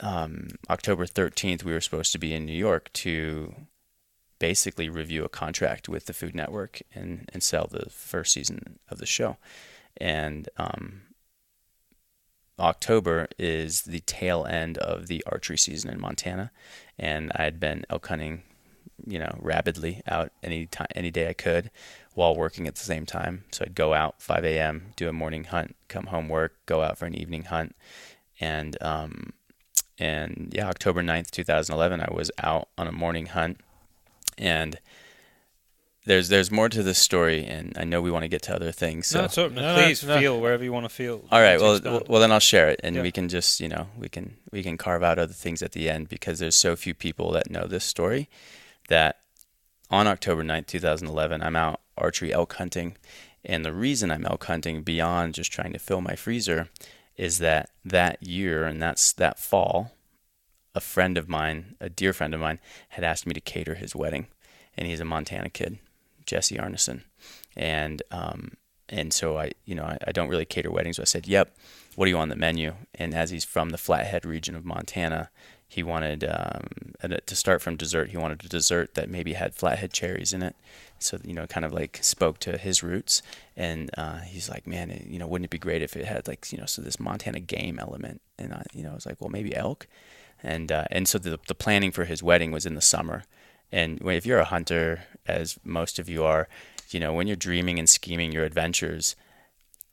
13th, we were supposed to be in New York to basically review a contract with the Food Network and sell the first season of the show. And October is the tail end of the archery season in Montana, and I had been elk hunting rabidly out any day I could while working at the same time. So I'd go out 5 a.m., do a morning hunt, come home, work, go out for an evening hunt. And yeah, October 9th, 2011, I was out on a morning hunt. And there's more to this story, and I know we want to get to other things. So. Please feel wherever you want to feel. All right, well then I'll share it, and we can just we can carve out other things at the end, because there's so few people that know this story. That on October 9th, 2011, I'm out archery elk hunting, and the reason I'm elk hunting beyond just trying to fill my freezer is that year, and that fall, a friend of mine, a dear friend of mine, had asked me to cater his wedding, and he's a Montana kid, Jesse Arneson, and so I don't really cater weddings. So I said, "Yep, what do you want on the menu?" And as he's from the Flathead region of Montana, he wanted to start from dessert. He wanted a dessert that maybe had flathead cherries in it, so kind of like spoke to his roots. And he's like, "Man, wouldn't it be great if it had so this Montana game element?" And I was like, "Well, maybe elk." And so the planning for his wedding was in the summer. And if you're a hunter, as most of you are, when you're dreaming and scheming your adventures,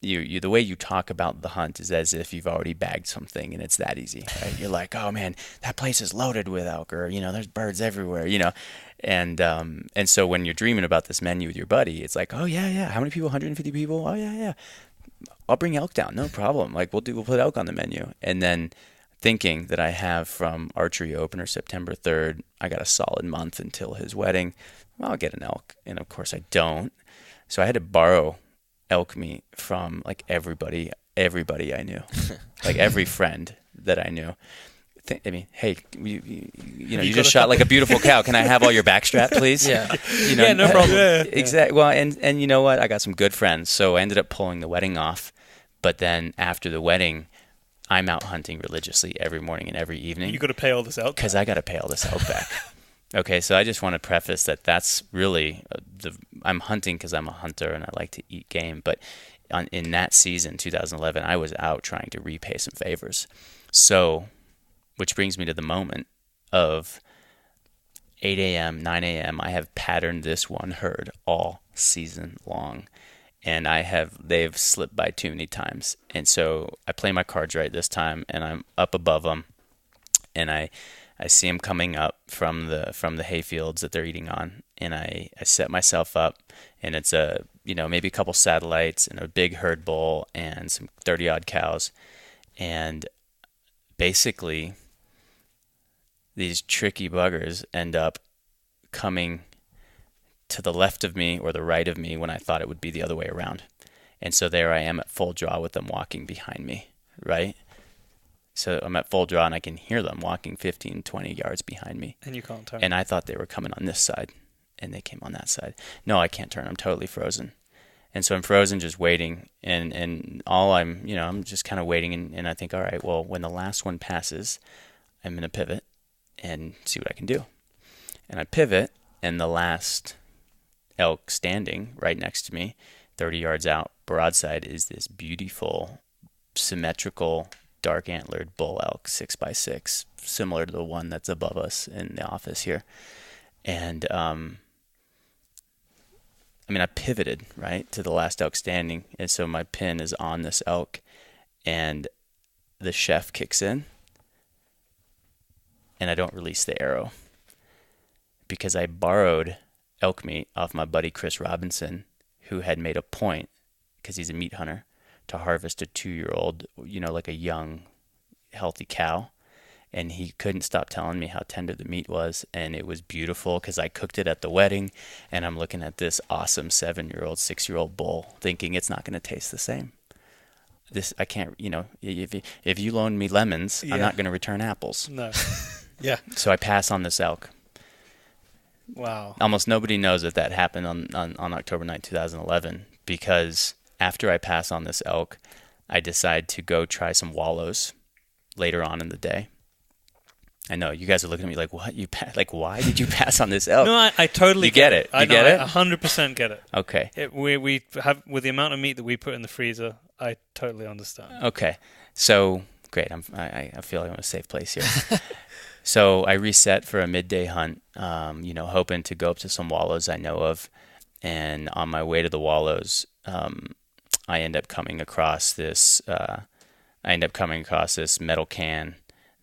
you the way you talk about the hunt is as if you've already bagged something, and it's that easy, right? You're like, "Oh man, that place is loaded with elk," or there's birds everywhere, and so when you're dreaming about this menu with your buddy, it's like, "Oh yeah, how many people? 150 people? Oh yeah, I'll bring elk down, no problem. Like we'll put elk on the menu." And then thinking that I have from archery opener September 3rd, I got a solid month until his wedding. Well, I'll get an elk, and of course I don't. So I had to borrow elk meat from like everybody I knew, like every friend that I knew. Hey, you just shot like a beautiful cow. Can I have all your backstrap, please? Yeah. Yeah, no problem. Exactly. Well, and you know what? I got some good friends, so I ended up pulling the wedding off. But then after the wedding, I'm out hunting religiously every morning and every evening. You got to pay all this elk because I got to pay all this elk back. Okay, so I just want to preface that's really I'm hunting because I'm a hunter and I like to eat game. But in that season, 2011, I was out trying to repay some favors. So, which brings me to the moment of 8 a.m., 9 a.m. I have patterned this one herd all season long. And they've slipped by too many times. And so I play my cards right this time, and I'm up above them, and I see them coming up from the hay fields that they're eating on, and I set myself up, and it's maybe a couple satellites and a big herd bull and some 30-odd cows, and basically these tricky buggers end up coming to the left of me or the right of me when I thought it would be the other way around. And so there I am at full draw with them walking behind me, right? So I'm at full draw and I can hear them walking 15, 20 yards behind me. And you can't turn. And I thought they were coming on this side, and they came on that side. No, I can't turn. I'm totally frozen. And so I'm frozen just waiting, and all I'm just kind of waiting, and I think, all right, well, when the last one passes, I'm going to pivot and see what I can do. And I pivot, and the last elk standing right next to me, 30 yards out, broadside, is this beautiful, symmetrical, dark antlered bull elk, 6x6, similar to the one that's above us in the office here. And I pivoted right to the last elk standing, and so my pin is on this elk, and the chef kicks in, and I don't release the arrow because I borrowed elk meat off my buddy Chris Robinson, who had made a point, because he's a meat hunter, to harvest a 2-year-old, like a young, healthy cow. And he couldn't stop telling me how tender the meat was, and it was beautiful because I cooked it at the wedding, and I'm looking at this awesome 7-year-old, 6-year-old bull, thinking it's not going to taste the same. I can't, if you loan me lemons, I'm not going to return apples. No. Yeah. So I pass on this elk. Wow. Almost nobody knows that happened on October 9, 2011, because after I pass on this elk, I decide to go try some wallows later on in the day. I know you guys are looking at me like, what? Why did you pass on this elk? No, I totally get it. I get it? 100% get it. Okay. We have, with the amount of meat that we put in the freezer, I totally understand. Okay. So great. I feel like I'm in a safe place here. So I reset for a midday hunt, hoping to go up to some wallows I know of. And on my way to the wallows, I end up coming across this. I end up coming across this metal can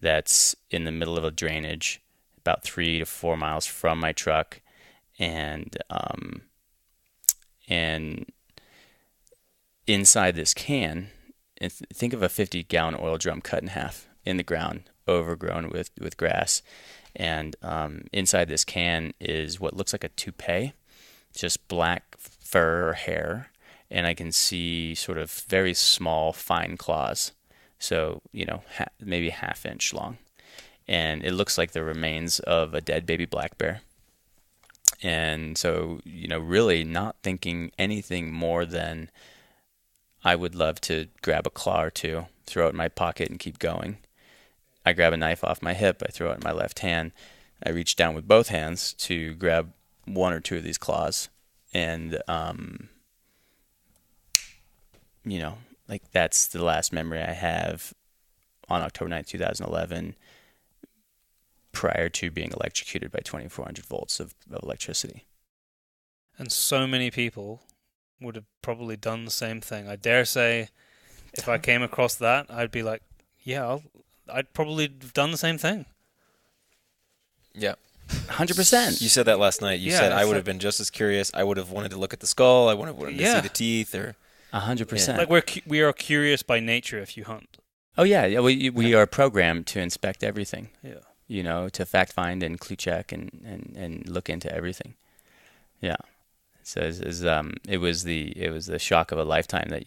that's in the middle of a drainage, about 3 to 4 miles from my truck, and inside this can, think of a 50-gallon oil drum cut in half in the ground, overgrown with grass. And inside this can is what looks like a toupee, just black fur or hair. And I can see sort of very small, fine claws. So, maybe a half-inch long. And it looks like the remains of a dead baby black bear. And so, really not thinking anything more than I would love to grab a claw or two, throw it in my pocket, and keep going. I grab a knife off my hip. I throw it in my left hand. I reach down with both hands to grab one or two of these claws. And, that's the last memory I have on October 9th, 2011, prior to being electrocuted by 2,400 volts of electricity. And so many people would have probably done the same thing. I dare say, if I came across that, I'd be like, yeah, I'd probably have done the same thing. Yeah. 100%. You said that last night. You said I would have been just as curious. I would have wanted to look at the skull. I would have wanted to see the teeth. Or 100%. Like we are curious by nature if you hunt. Oh yeah, we are programmed to inspect everything. Yeah. To fact find and clue check and look into everything. Yeah. So it was the shock of a lifetime that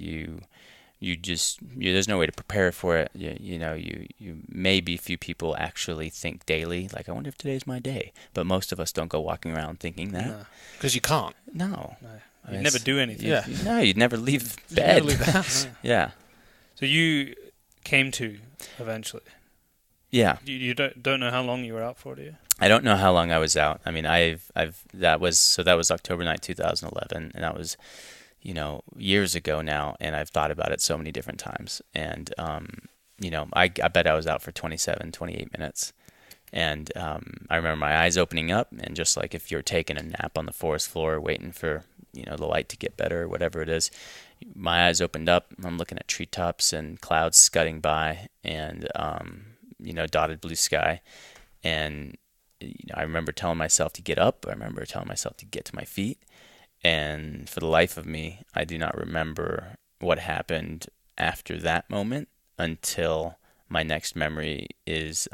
there's no way to prepare for it. You maybe few people actually think daily, like, I wonder if today's my day. But most of us don't go walking around thinking that. Because you can't. No. You'd never do anything. Yeah. No, you'd never leave bed. Never leave the house. Yeah. So you came to eventually. Yeah. You don't know how long you were out for, do you? I don't know how long I was out. I mean, that was October 9th, 2011, and that was, years ago now, and I've thought about it so many different times. And, I bet I was out for 27, 28 minutes. And I remember my eyes opening up, and just like if you're taking a nap on the forest floor waiting for, the light to get better or whatever it is, my eyes opened up. I'm looking at treetops and clouds scudding by, and, dotted blue sky. And I remember telling myself to get up. I remember telling myself to get to my feet. And for the life of me, I do not remember what happened after that moment until my next memory was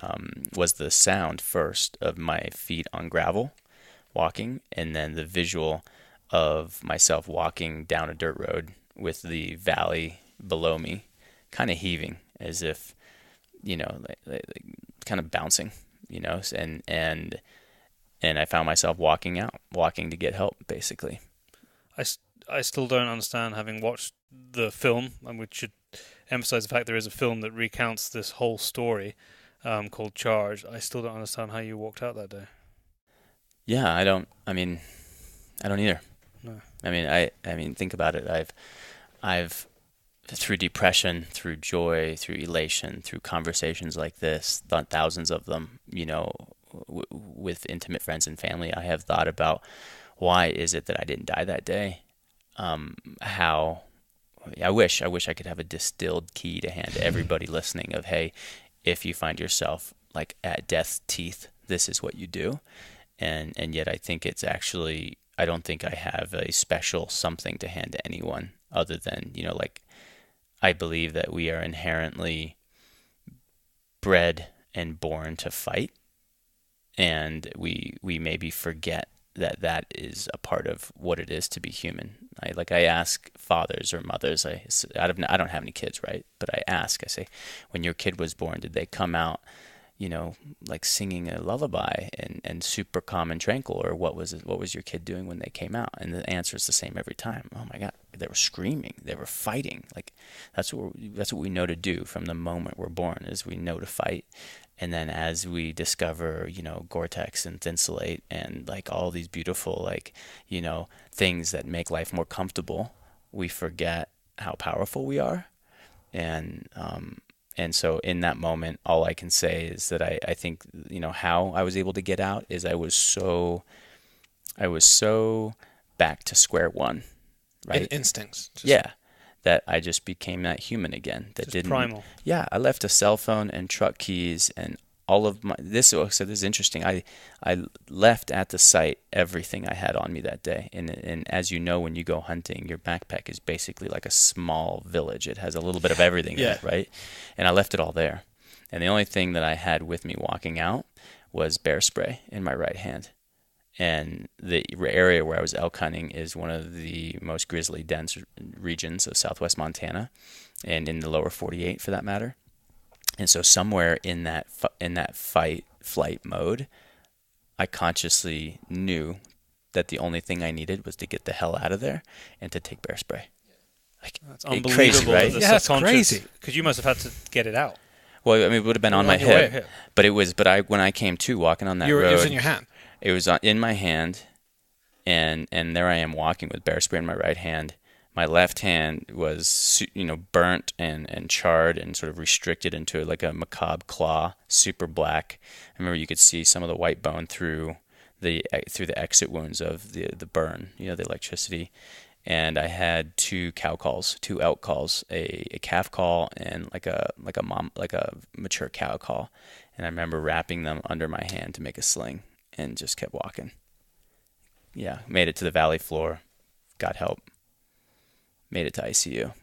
the sound first of my feet on gravel walking, and then the visual of myself walking down a dirt road with the valley below me kind of heaving as if, like kind of bouncing, and I found myself walking to get help, basically. I still don't understand, having watched the film, and we should emphasize the fact there is a film that recounts this whole story called Charge. I still don't understand how you walked out that day. Yeah, I don't either. No. I mean, think about it. I've through depression, through joy, through elation, through conversations like this, thousands of them, with intimate friends and family, I have thought about, why is it that I didn't die that day? How I wish I could have a distilled key to hand to everybody listening of, hey, if you find yourself like at death's teeth, this is what you do. And yet I think it's actually, I don't think I have a special something to hand to anyone other than, I believe that we are inherently bred and born to fight. And we maybe forget that is a part of what it is to be human. I ask fathers or mothers, I don't have any kids, right? But I say, when your kid was born, did they come out, like singing a lullaby and super calm and tranquil, or what was your kid doing when they came out? And the answer is the same every time. Oh my God, they were screaming, they were fighting. Like that's what we know to do from the moment we're born, is we know to fight. And then as we discover, Gore-Tex and Thinsulate and like all these beautiful, things that make life more comfortable, we forget how powerful we are. And And so in that moment, all I can say is that I think, how I was able to get out is I was so back to square one, right? Instincts. Yeah. That I just became that human again. That Just didn't. primal. Yeah, I left a cell phone and truck keys and all of my. So this is interesting. I left at the site everything I had on me that day. And as you know, when you go hunting, your backpack is basically like a small village. It has a little bit of everything in it, right? And I left it all there. And the only thing that I had with me walking out was bear spray in my right hand. And the area where I was elk hunting is one of the most grizzly dense regions of southwest Montana, and in the lower 48 for that matter. And so somewhere in that flight mode, I consciously knew that the only thing I needed was to get the hell out of there and to take bear spray. Like, That's unbelievable. crazy, right? Yeah, that's crazy. Because you must have had to get it out. Well, I mean, it would have been on my your way, hip, but when I came to walking on that road, It was in your hand. it was in my hand, and there I am walking with bear spray in my right hand. My left hand was, burnt and charred and sort of restricted into like a macabre claw, super black. I remember you could see some of the white bone through the exit wounds of the burn, the electricity. And I had two elk calls, a calf call and like a mature cow call. And I remember wrapping them under my hand to make a sling and just kept walking. Yeah, made it to the valley floor, got help, made it to ICU.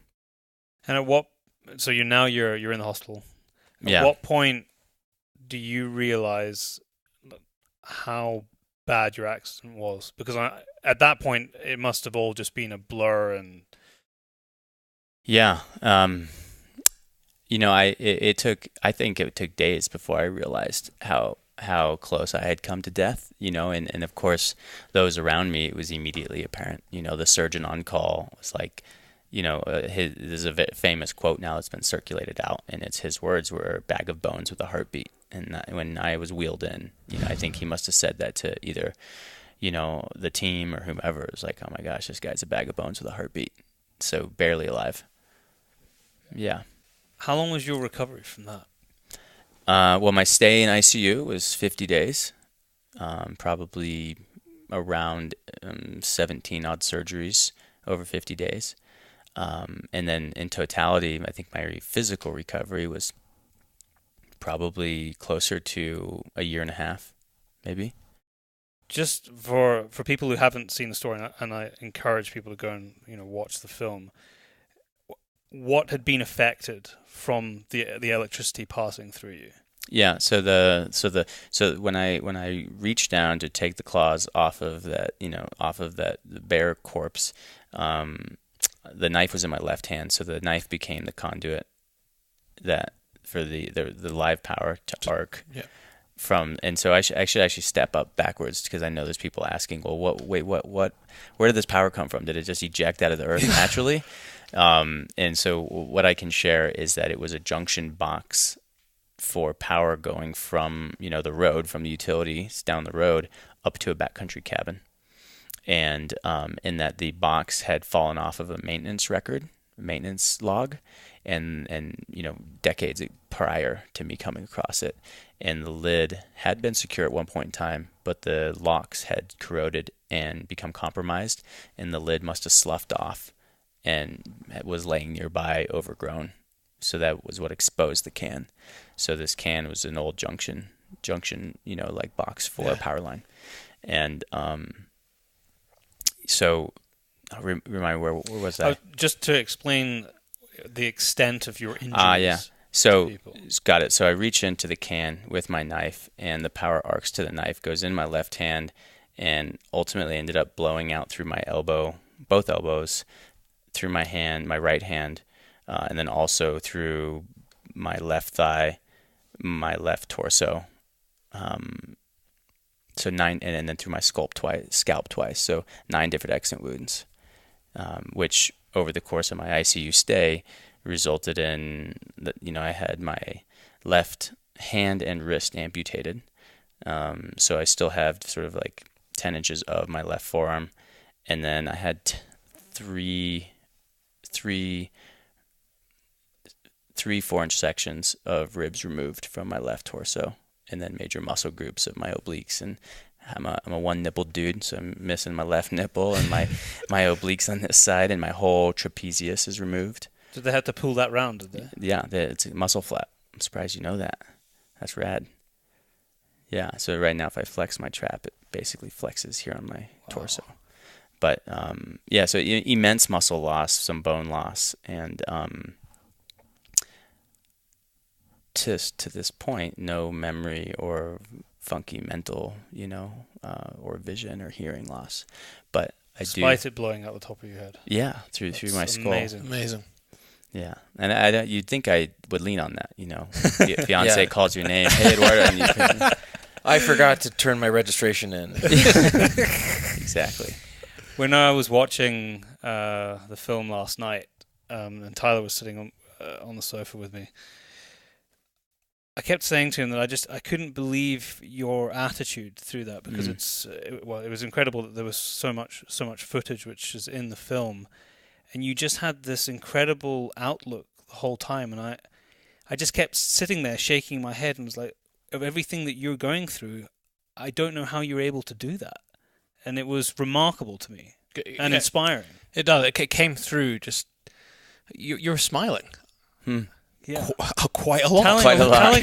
And so you're in the hospital. At what point do you realize how bad your accident was? Because at that point, it must have all just been a blur. And yeah, I think it took days before I realized how close I had come to death, and of course those around me, it was immediately apparent. The surgeon on call was like, there's a famous quote now that's been circulated out, and his words were "a bag of bones with a heartbeat." And when I was wheeled in, I think he must have said that to either, the team or whomever. It was like, oh my gosh, this guy's a bag of bones with a heartbeat. So barely alive. Yeah. How long was your recovery from that? Well, my stay in ICU was 50 days, probably around 17 odd surgeries over 50 days. And then in totality, I think my physical recovery was probably closer to a year and a half, maybe. Just for people who haven't seen the story, and I encourage people to go and watch the film, what had been affected from the electricity passing through you? Yeah, so when I reached down to take the claws off of that bear corpse, the knife was in my left hand, so the knife became the conduit that for the live power to arc. Yeah. And so I should actually step up backwards, because I know there's people asking, well, where did this power come from? Did it just eject out of the earth naturally? And so what I can share is that it was a junction box for power going from, the road, from the utilities down the road up to a backcountry cabin. And in that the box had fallen off of a maintenance log, and decades prior to me coming across it. And the lid had been secure at one point in time, but the locks had corroded and become compromised, and the lid must have sloughed off and was laying nearby, overgrown. So that was what exposed the can. So this can was an old junction, like box for a power line. And so remind me, where was that? Just to explain the extent of your injuries. Yeah. So got it. So I reach into the can with my knife, and the power arcs to the knife, goes in my left hand, and ultimately ended up blowing out through my elbow, both elbows, through my hand, my right hand, and then also through my left thigh, my left torso. So 9, and then through my scalp twice. So 9 different exit wounds, which over the course of my ICU stay resulted in that, I had my left hand and wrist amputated. So I still have sort of like 10 inches of my left forearm, and then I had three 3 4-inch sections of ribs removed from my left torso, and then major muscle groups of my obliques. And I'm a one nipple dude, so I'm missing my left nipple and my obliques on this side, and my whole trapezius is removed. Did they have to pull that round? Did they? Yeah, it's a muscle flap. I'm surprised you know that. That's rad. Yeah, so right now if I flex my trap, it basically flexes here on my torso. But yeah, so immense muscle loss, some bone loss, and to this point, no memory or funky mental, or vision or hearing loss. But Despite it blowing out the top of your head. Yeah, through my skull. Amazing. Yeah, and you'd think I would lean on that, Fiance calls your name, hey Eduardo, and you I forgot to turn my registration in. Exactly. When I was watching the film last night, and Tyler was sitting on the sofa with me, I kept saying to him that I couldn't believe your attitude through that, because it was incredible that there was so much footage which is in the film, and you just had this incredible outlook the whole time, and I just kept sitting there shaking my head and was like, of everything that you're going through, I don't know how you're able to do that. And it was remarkable to me and inspiring. It does. It came through just... You're smiling. Yeah. Quite a lot.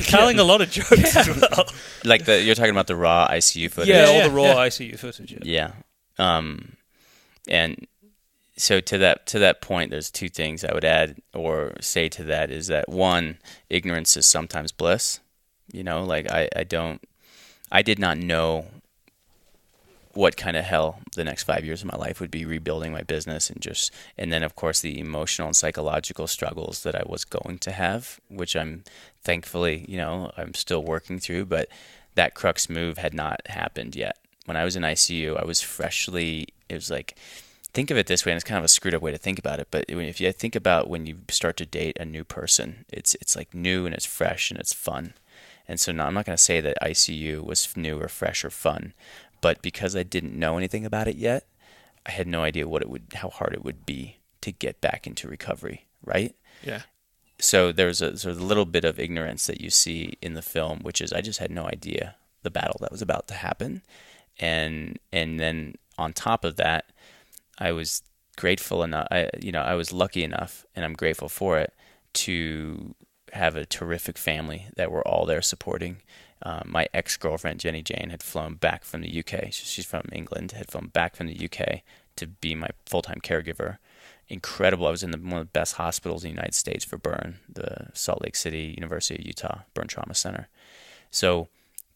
Telling a lot of jokes as well. Like you're talking about the raw ICU footage? Yeah, all the raw ICU footage. Yeah. And so to that point, there's 2 things I would add or say to that is that, one, ignorance is sometimes bliss. I did not know what kind of hell the next 5 years of my life would be, rebuilding my business and then of course the emotional and psychological struggles that I was going to have, which I'm thankfully, I'm still working through, but that crux move had not happened yet. When I was in ICU, I was it was like, think of it this way, and it's kind of a screwed up way to think about it, but if you think about when you start to date a new person, it's like new and it's fresh and it's fun. And so now I'm not going to say that ICU was new or fresh or fun, but because I didn't know anything about it yet, I had no idea how hard it would be to get back into recovery, right? Yeah. So there's a sort of little bit of ignorance that you see in the film, which is I just had no idea the battle that was about to happen. And then on top of that, I was grateful enough, I was lucky enough, and I'm grateful for it, to have a terrific family that were all there supporting. My ex-girlfriend, Jenny Jane, had flown back from the UK. She's from England, had flown back from the UK to be my full-time caregiver. Incredible. I was in one of the best hospitals in the United States for burn, the Salt Lake City, University of Utah Burn Trauma Center. So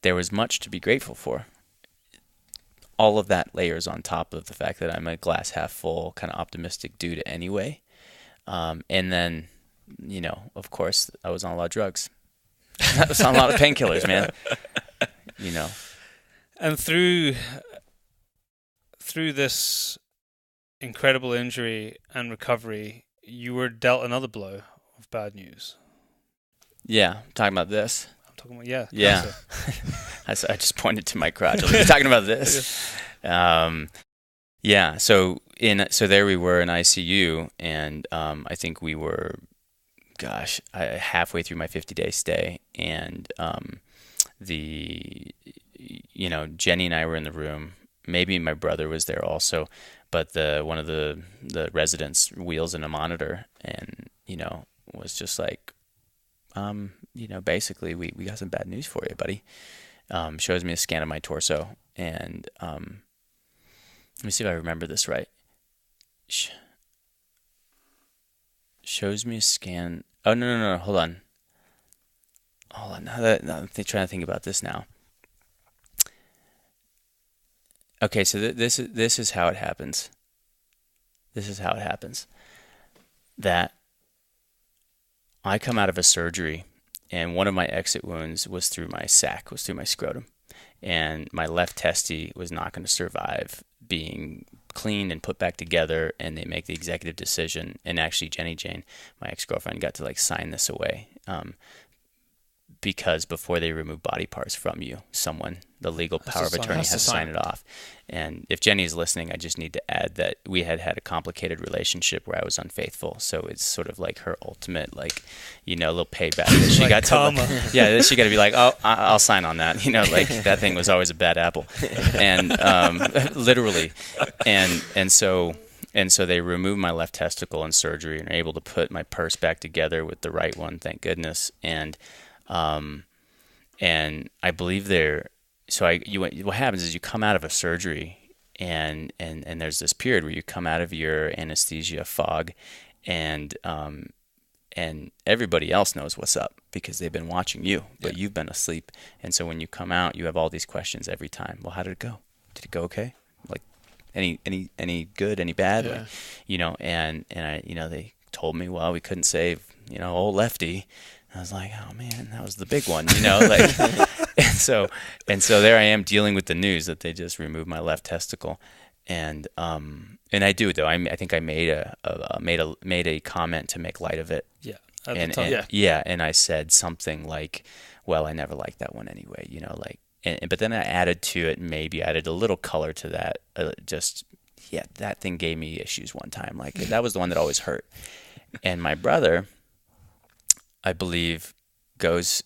there was much to be grateful for. All of that layers on top of the fact that I'm a glass half full, kind of optimistic dude anyway. And then, of course, I was on a lot of drugs. I was on a lot of painkillers, man. And through this incredible injury and recovery, you were dealt another blow of bad news. Yeah, talking about this. I'm talking about, yeah. Yeah. I just pointed to my crotch. I was talking about this. Yeah. So there we were in ICU, and I think we were, halfway through my 50-day stay, and Jenny and I were in the room. Maybe my brother was there also, but one of the residents wheels in a monitor, and was just like, basically we got some bad news for you, buddy. Shows me a scan of my torso, and let me see if I remember this right. Shows me a scan. Oh, no. Hold on. I'm trying to think about this now. Okay, so this is how it happens. That I come out of a surgery, and one of my exit wounds was through my sac, was through my scrotum. And my left testy was not going to survive being cleaned and put back together, and they make the executive decision. And actually, Jenny Jane, my ex-girlfriend, got to sign this away, because before they remove body parts from you, someone the legal power of sign- attorney has to has sign signed it off. And if Jenny is listening, I just need to add that we had a complicated relationship where I was unfaithful. So it's sort of like her ultimate, like, little payback that she Like got karma. yeah, she got to be like, oh, I'll sign on that. Like that thing was always a bad apple, and literally, and so they removed my left testicle in surgery and are able to put my purse back together with the right one, thank goodness. And I believe what happens is you come out of a surgery and there's this period where you come out of your anesthesia fog, and everybody else knows what's up because they've been watching you, but you've been asleep. And so when you come out, you have all these questions every time. Well, how did it go? Did it go okay? Like any good, any bad? Yeah. Like, and I, they told me, well, we couldn't save, old Lefty. I was like, oh man, that was the big one, like, and so there I am dealing with the news that they just removed my left testicle, and I do though. I think I made a comment to make light of it. Yeah. And I said something like, well, I never liked that one anyway, like, but then I added to it, maybe added a little color to that, that thing gave me issues one time, like that was the one that always hurt, and my brother, I believe, goes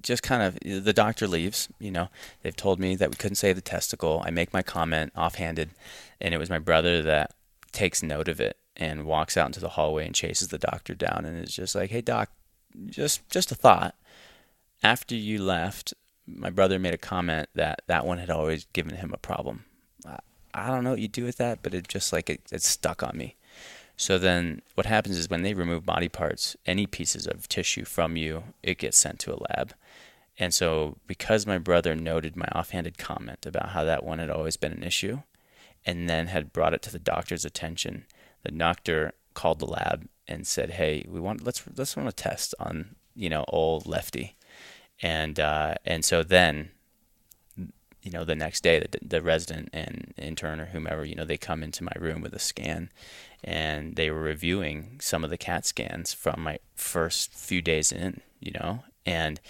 just kind of, the doctor leaves, they've told me that we couldn't save the testicle. I make my comment offhanded, and it was my brother that takes note of it and walks out into the hallway and chases the doctor down and is just like, hey doc, just a thought. After you left, my brother made a comment that one had always given him a problem. I don't know what you do with that, but it just like it stuck on me. So then what happens is when they remove body parts, any pieces of tissue from you, it gets sent to a lab. And so because my brother noted my offhanded comment about how that one had always been an issue and then had brought it to the doctor's attention, the doctor called the lab and said, hey, let's run a test on, old Lefty. And so then, the next day, the resident and intern or whomever, they come into my room with a scan, and they were reviewing some of the CAT scans from my first few days in, and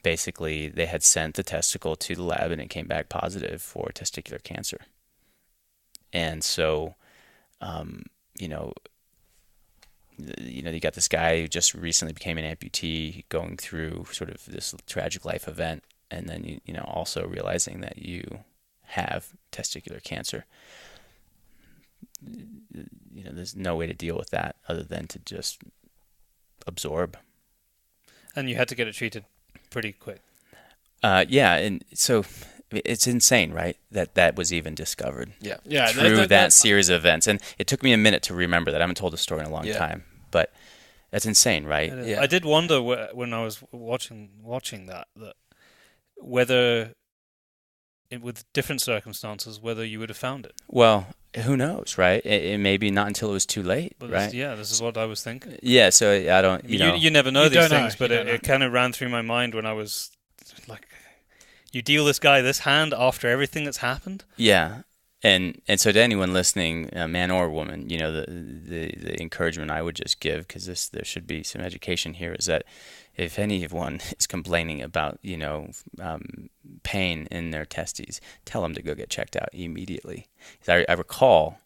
basically they had sent the testicle to the lab and it came back positive for testicular cancer. And so, you got this guy who just recently became an amputee going through sort of this tragic life event, and then also realizing that you have testicular cancer. There's no way to deal with that other than to just absorb. And you had to get it treated pretty quick. And so it's insane, right? That was even discovered. Yeah. Through that series of events, and it took me a minute to remember that. I haven't told the story in a long time, but that's insane, right? I did wonder when I was watching that whether, with different circumstances, whether you would have found it. Well, who knows, right? It may be not until it was too late, right? This is what I was thinking. Yeah, so I don't, You never know these things, but it it kind of ran through my mind when I was like, you deal this guy this hand after everything that's happened? Yeah. And so to anyone listening, man or woman, the encouragement I would just give, because there should be some education here, is that if anyone is complaining about, pain in their testes, tell them to go get checked out immediately. I recall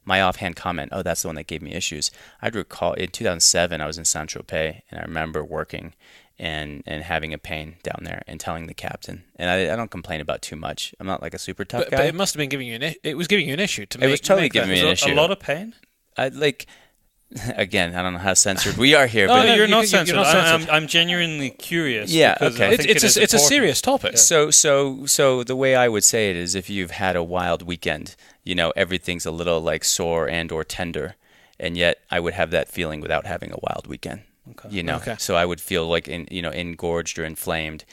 my offhand comment, oh, that's the one that gave me issues. I'd recall in 2007, I was in Saint-Tropez, and I remember working and having a pain down there and telling the captain. And I don't complain about too much. I'm not like a super tough guy. But it must have been giving you it was giving you an issue. It was totally giving me an issue. A lot of pain? Again, I don't know how censored we are here. No, but you're not censored. You're not censored. I'm genuinely curious. Yeah, because okay. I think It's a serious topic. So the way I would say it is, if you've had a wild weekend, everything's a little like sore and or tender, and yet I would have that feeling without having a wild weekend. Okay. Okay. So I would feel like engorged or inflamed,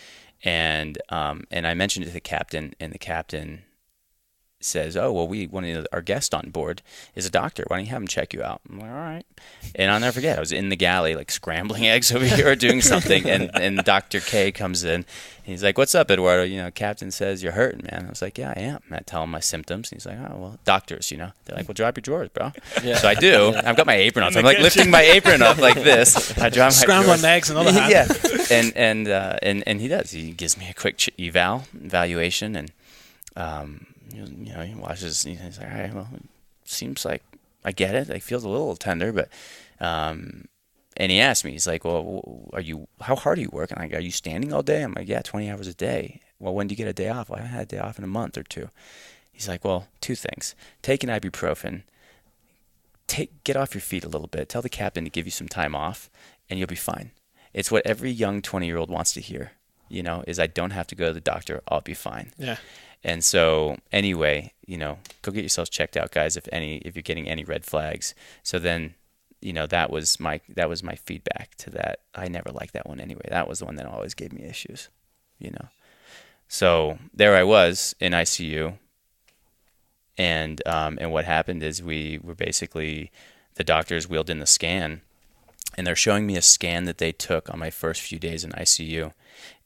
and I mentioned it to the captain, and the captain says, "Oh, well, one of our guests on board is a doctor. Why don't you have him check you out?" I'm like, "All right." And I'll never forget, I was in the galley, like scrambling eggs over here or doing something, and Dr. K comes in. And he's like, "What's up, Eduardo? Captain says you're hurting, man." I was like, "Yeah, I am." And I tell him my symptoms. And he's like, "Oh, well, doctors, they're like, well, drop your drawers, bro." Yeah. So I do. I've got my apron on. So I'm like lifting my apron up like this. I drop my Scrambling drawers. eggs and all that. Yeah. And he does. He gives me a quick evaluation, and he watches. He's like, "All right, well, it seems like I get it. It feels a little tender, but." And he asked me, he's like, "Well, how hard are you working? Like, are you standing all day?" I'm like, "Yeah, 20 hours a day." "Well, when do you get a day off?" "Well, I haven't had a day off in a month or two." He's like, "Well, two things. Take an ibuprofen. Get off your feet a little bit. Tell the captain to give you some time off, and you'll be fine." It's what every young 20-year-old wants to hear, is I don't have to go to the doctor. I'll be fine. Yeah. And so anyway, go get yourselves checked out, guys, if you're getting any red flags. So then, that was my feedback to that. I never liked that one anyway. That was the one that always gave me issues, So there I was in ICU, and what happened is we were basically, the doctors wheeled in the scan, and they're showing me a scan that they took on my first few days in ICU,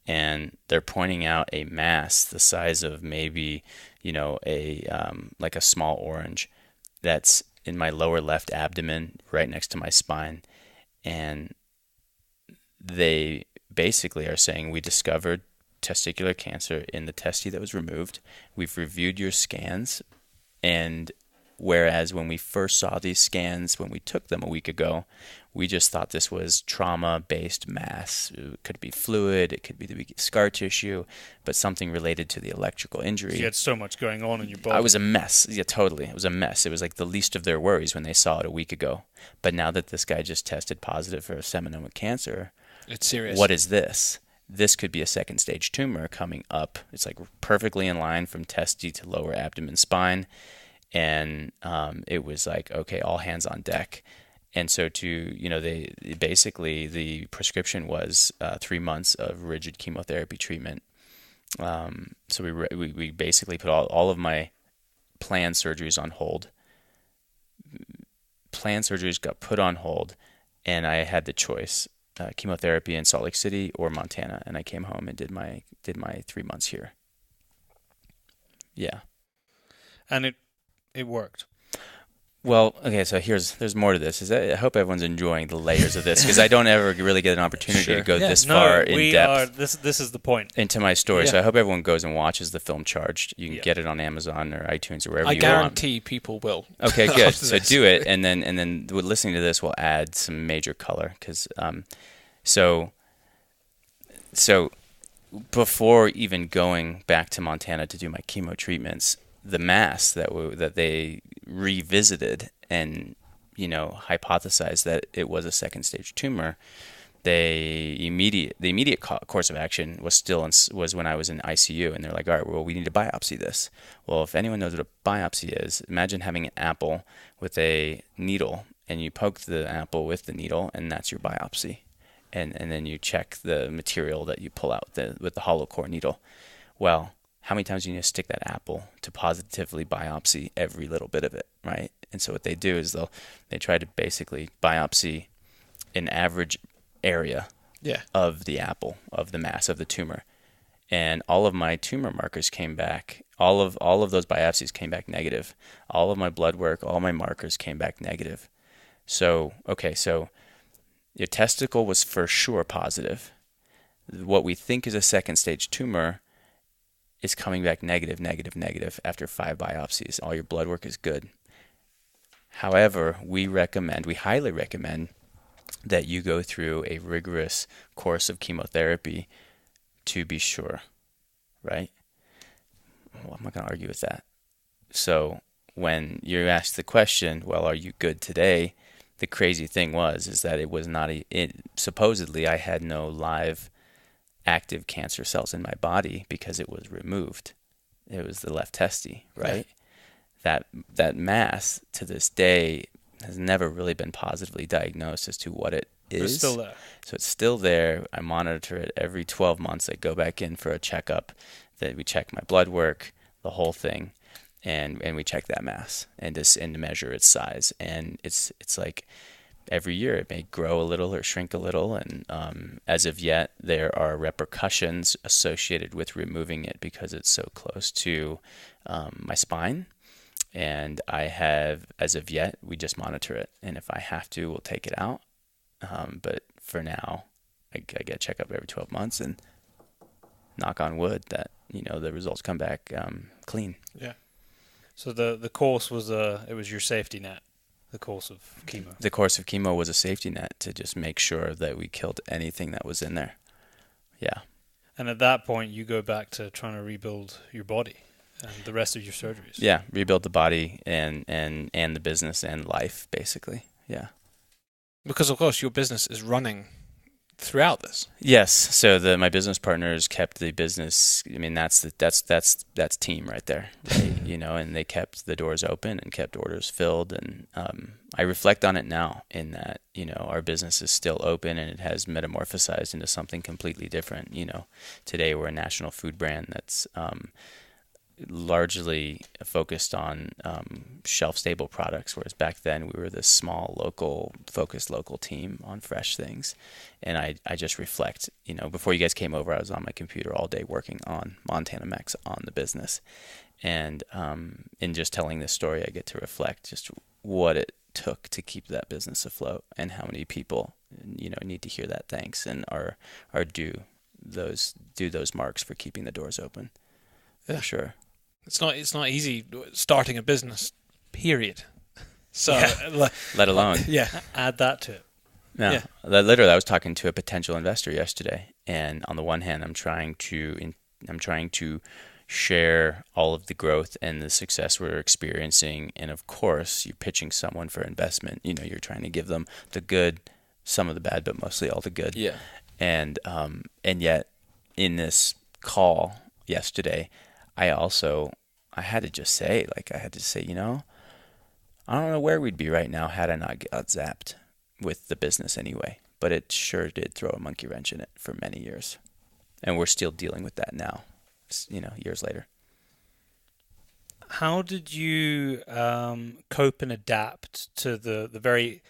and they're pointing out a mass the size of maybe like a small orange that's in my lower left abdomen right next to my spine. And they basically are saying, "We discovered testicular cancer in the testy that was removed. We've reviewed your scans, and whereas when we first saw these scans, when we took them a week ago, we just thought this was trauma-based mass. It could be fluid, it could be the scar tissue, but something related to the electrical injury." You had so much going on in your body. I was a mess. Yeah, totally. It was a mess. It was like the least of their worries when they saw it a week ago. But now that this guy just tested positive for seminoma cancer, It's serious. what is this? This could be a second stage tumor coming up. It's like perfectly in line from testy to lower abdomen spine. And it was like, okay, all hands on deck. And so they basically, the prescription was 3 months of rigid chemotherapy treatment. So we basically put all of my planned surgeries on hold. Planned surgeries got put on hold, and I had the choice: chemotherapy in Salt Lake City or Montana. And I came home and did my 3 months here. Yeah. And it worked. Well, okay, so there's more to this. I hope everyone's enjoying the layers of this, because I don't ever really get an opportunity to go this far in depth This is the point. into my story. Yeah. So I hope everyone goes and watches the film Charged. You can get it on Amazon or iTunes or wherever I you want. guarantee people will. Okay, good. after So this. do it, and then listening to this will add some major color, because so before even going back to Montana to do my chemo treatments, the mass that they revisited and hypothesized that it was a second stage tumor, the immediate course of action was when I was in ICU, and they're like, "All right, well, we need to biopsy this." Well, if anyone knows what a biopsy is, imagine having an apple with a needle, and you poke the apple with the needle, and that's your biopsy. And then you check the material that you pull out with the hollow core needle. Well, how many times do you need to stick that apple to positively biopsy every little bit of it, right? And so what they do is they try to basically biopsy an average area of the apple, of the mass of the tumor. And all of my tumor markers came back. All of those biopsies came back negative. All of my blood work, all my markers came back negative. So your testicle was for sure positive. What we think is a second stage tumor is coming back negative after 5 biopsies. All your blood work is good. However, we highly recommend that you go through a rigorous course of chemotherapy to be sure, right? Well, I'm not going to argue with that. So when you're asked the question, well, are you good today? The crazy thing is that it was not supposedly I had no live active cancer cells in my body because it was removed. It was the left testy, right? That mass to this day has never really been positively diagnosed as to what it is. It's still there. So it's still there. I monitor it every 12 months. I go back in for a checkup. That we check my blood work, the whole thing. and we check that mass and to measure its size. And it's like every year it may grow a little or shrink a little, and as of yet there are repercussions associated with removing it because it's so close to my spine. And I have, as of yet, we just monitor it, and if I have to, we'll take it out. But for now, I get a checkup every 12 months, and knock on wood that the results come back clean. Yeah. So the course was it was your safety net, the course of chemo. The course of chemo was a safety net to just make sure that we killed anything that was in there. Yeah. And at that point, you go back to trying to rebuild your body and the rest of your surgeries. Yeah, rebuild the body and the business and life, basically. Yeah. Because of course your business is running throughout this. Yes. So my business partners kept the business. I mean, that's team right there, right? And they kept the doors open and kept orders filled. And I reflect on it now in that our business is still open and it has metamorphosized into something completely different. Today we're a national food brand that's largely focused on shelf-stable products, whereas back then we were this small, focused local team on fresh things. And I just reflect, before you guys came over, I was on my computer all day working on Montana Mex on the business. And in just telling this story, I get to reflect just what it took to keep that business afloat and how many people, need to hear that thanks and are due those marks for keeping the doors open. Yeah. For sure. It's not easy starting a business, period. So, let alone add that to it. No, Yeah. Literally, I was talking to a potential investor yesterday, and on the one hand, I'm trying to share all of the growth and the success we're experiencing, and of course, you're pitching someone for investment. You're trying to give them the good, some of the bad, but mostly all the good. Yeah. And yet, in this call yesterday, I had to just say, I don't know where we'd be right now had I not got zapped with the business anyway. But it sure did throw a monkey wrench in it for many years. And we're still dealing with that now, years later. How did you cope and adapt to the very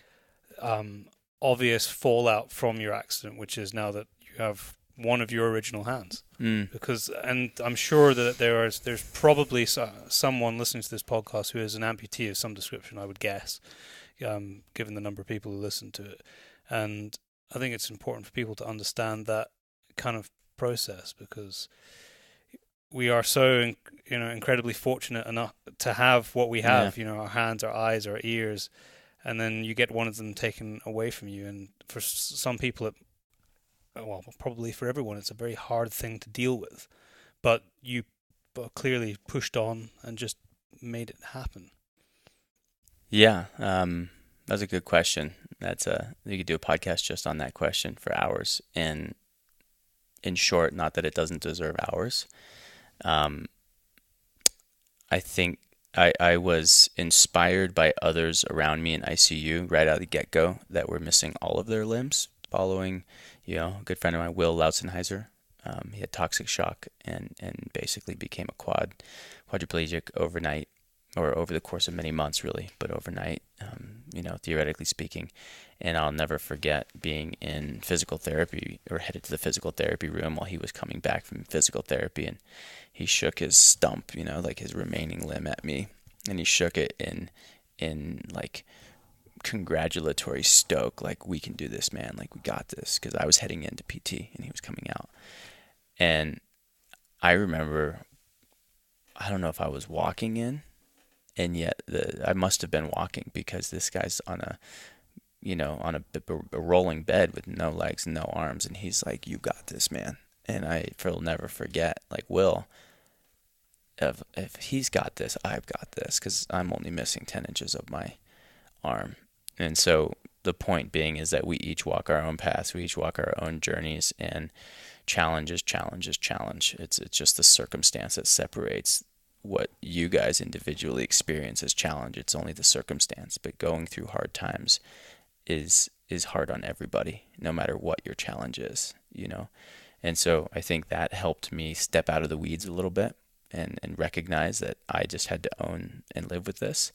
obvious fallout from your accident, which is now that you have one of your original hands? Because, and I'm sure that there's probably someone listening to this podcast who is an amputee of some description, I would guess, given the number of people who listen to it. And I think it's important for people to understand that kind of process, because we are so incredibly fortunate enough to have what we have, our hands, our eyes, our ears, and then you get one of them taken away from you. And for some people, probably for everyone, it's a very hard thing to deal with. But you clearly pushed on and just made it happen. Yeah, that's a good question. You could do a podcast just on that question for hours. And in short, not that it doesn't deserve hours. I think I was inspired by others around me in ICU right out of the get-go that were missing all of their limbs following, a good friend of mine, Will Lautzenheiser. He had toxic shock and basically became a quadriplegic overnight, or over the course of many months, really, but overnight, theoretically speaking. And I'll never forget being in physical therapy, or headed to the physical therapy room while he was coming back from physical therapy, and he shook his stump, his remaining limb at me, and he shook it in congratulatory stoke, we can do this, man, we got this, because I was heading into PT and he was coming out. And I remember, I don't know if I was walking in, and yet I must have been walking, because this guy's on a rolling bed with no legs and no arms, and he's like, "You got this, man." And will never forget, Will, if he's got this, I've got this, because I'm only missing 10 inches of my arm. And so the point being is that we each walk our own paths, we each walk our own journeys, and challenge is challenge. It's just the circumstance that separates what you guys individually experience as challenge. It's only the circumstance, but going through hard times is hard on everybody, no matter what your challenge is, And so I think that helped me step out of the weeds a little bit and recognize that I just had to own and live with this.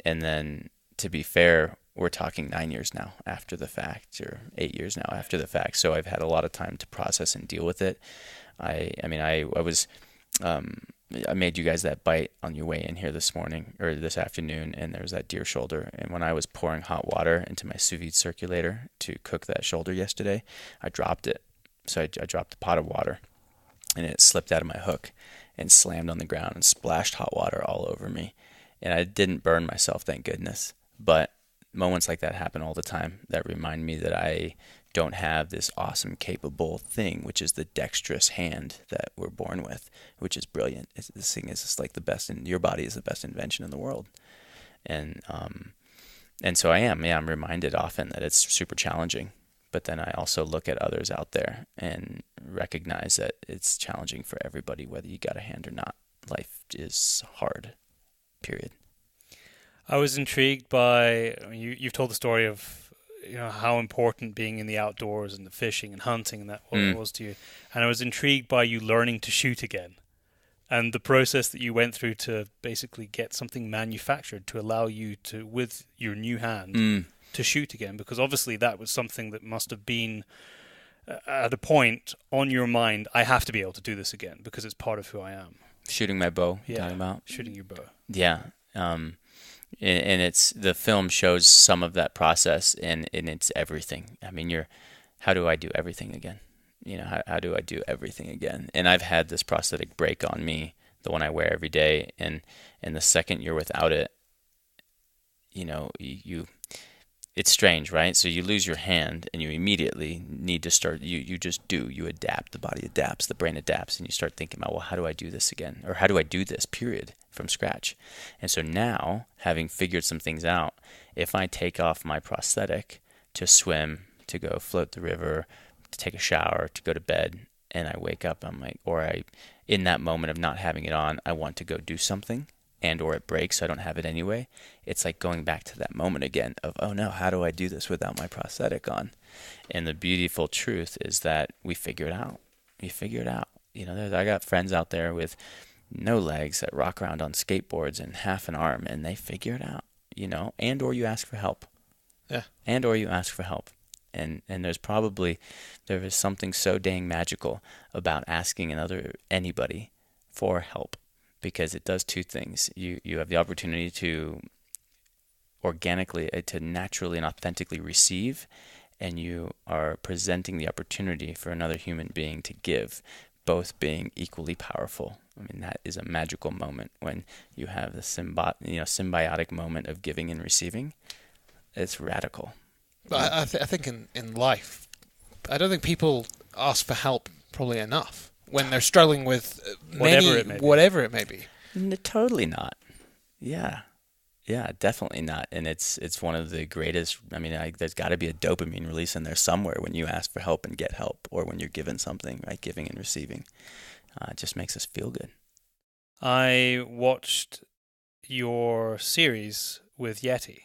And then, to be fair, we're talking 9 years now after the fact, or 8 years now after the fact. So I've had a lot of time to process and deal with it. I made you guys that bite on your way in here this morning or this afternoon, and there was that deer shoulder. And when I was pouring hot water into my sous vide circulator to cook that shoulder yesterday, I dropped it. So I dropped a pot of water, and it slipped out of my hook and slammed on the ground and splashed hot water all over me. And I didn't burn myself, thank goodness. But moments like that happen all the time that remind me that I don't have this awesome, capable thing, which is the dexterous hand that we're born with, which is brilliant. This thing is just like the best, and your body is the best invention in the world. And so I'm reminded often that it's super challenging. But then I also look at others out there and recognize that it's challenging for everybody, whether you got a hand or not. Life is hard, period. I was intrigued by, you've told the story of how important being in the outdoors and the fishing and hunting and that was to you. And I was intrigued by you learning to shoot again and the process that you went through to basically get something manufactured to allow you to, with your new hand, to shoot again, because obviously that was something that must have been at a point on your mind, I have to be able to do this again because it's part of who I am. Shooting my bow, you're talking about? Shooting your bow. Yeah. And it's, the film shows some of that process, and it's everything. I mean, how do I do everything again? How do I do everything again? And I've had this prosthetic break on me, the one I wear every day, and the second you're without it, it's strange, right? So you lose your hand and you immediately need to start, you just do, you adapt, the body adapts, the brain adapts, and you start thinking about, well, how do I do this again? Or how do I do this, period, from scratch? And so now, having figured some things out, if I take off my prosthetic to swim, to go float the river, to take a shower, to go to bed, and I wake up, I'm like, in that moment of not having it on, I want to go do something, and or it breaks, so I don't have it anyway, it's like going back to that moment again of, oh no, how do I do this without my prosthetic on? And the beautiful truth is that we figure it out. We figure it out. I got friends out there with no legs that rock around on skateboards and half an arm, and they figure it out, and or you ask for help. Yeah. And or you ask for help. And there is something so dang magical about asking anybody for help. Because it does two things. You have the opportunity to organically, to naturally and authentically receive, and you are presenting the opportunity for another human being to give, both being equally powerful. I mean, that is a magical moment when you have the symbiotic moment of giving and receiving. It's radical. But I think in life, I don't think people ask for help probably enough when they're struggling with whatever it may be. Totally not. Yeah, definitely not. And it's one of the greatest. I mean, there's got to be a dopamine release in there somewhere when you ask for help and get help, or when you're given something, right? Giving and receiving, it just makes us feel good. I watched your series with Yeti,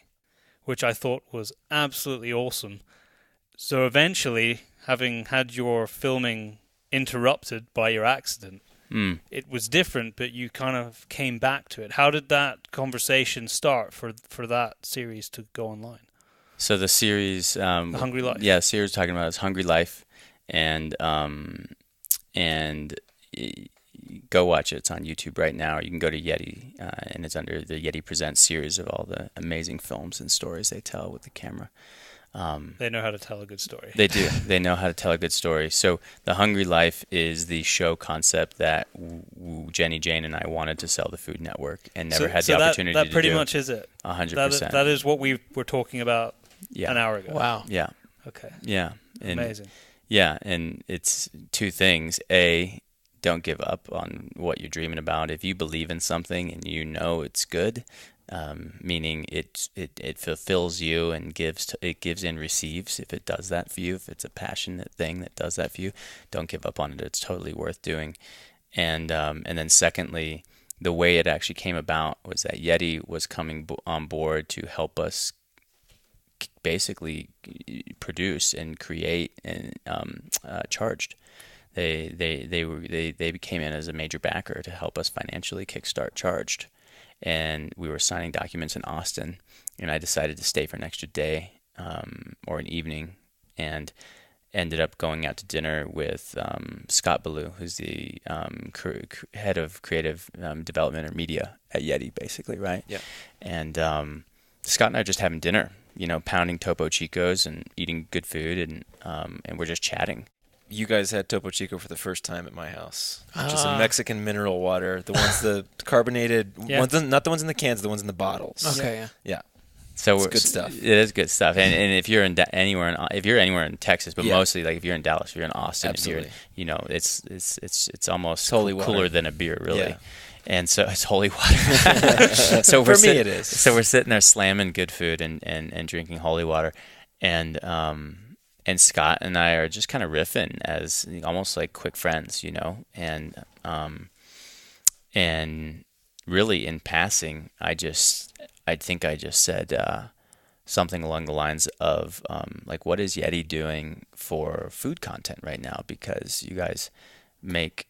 which I thought was absolutely awesome. So eventually, having had your filming interrupted by your accident, it was different, but you kind of came back to it. How did that conversation start for that series to go online? So the series, The Hungry Life. Yeah, the series we're talking about is Hungry Life, and go watch it. It's on YouTube right now. Or you can go to Yeti, and it's under the Yeti Presents series of all the amazing films and stories they tell with the camera. They know how to tell a good story. They do. They know how to tell a good story. So The Hungry Life is the show concept that Jenny Jane and I wanted to sell the Food Network and never had the opportunity to do. That pretty much is it. 100%. That is what we were talking about an hour ago. Wow. Yeah. Okay. Yeah. Amazing. Yeah, and it's two things. A, don't give up on what you're dreaming about. If you believe in something and you know it's good, meaning it fulfills you and gives and receives. If it does that for you, if it's a passionate thing that does that for you, don't give up on it. It's totally worth doing. And then secondly, the way it actually came about was that Yeti was coming on board to help us basically produce and create and Charged, They came in as a major backer to help us financially kickstart Charged, and we were signing documents in Austin, and I decided to stay for an extra day or an evening, and ended up going out to dinner with Scott Ballou, who's the head of creative development or media at Yeti, basically, right? Yeah. And Scott and I are just having dinner, pounding Topo Chicos and eating good food, and we're just chatting. You guys had Topo Chico for the first time at my house, which is a Mexican mineral water. The carbonated ones, not the ones in the cans, the ones in the bottles. Okay, yeah. So it's good stuff. It is good stuff, and if you're anywhere in Texas, but mostly like if you're in Dallas, if you're in Austin, absolutely, it's almost holy cooler water. Than a beer, really. Yeah. And so it's holy water. So for me, it is. So we're sitting there slamming good food and drinking holy water, and Scott and I are just kind of riffing as almost like quick friends, and really in passing, I think I just said something along the lines of like, what is Yeti doing for food content right now? Because you guys make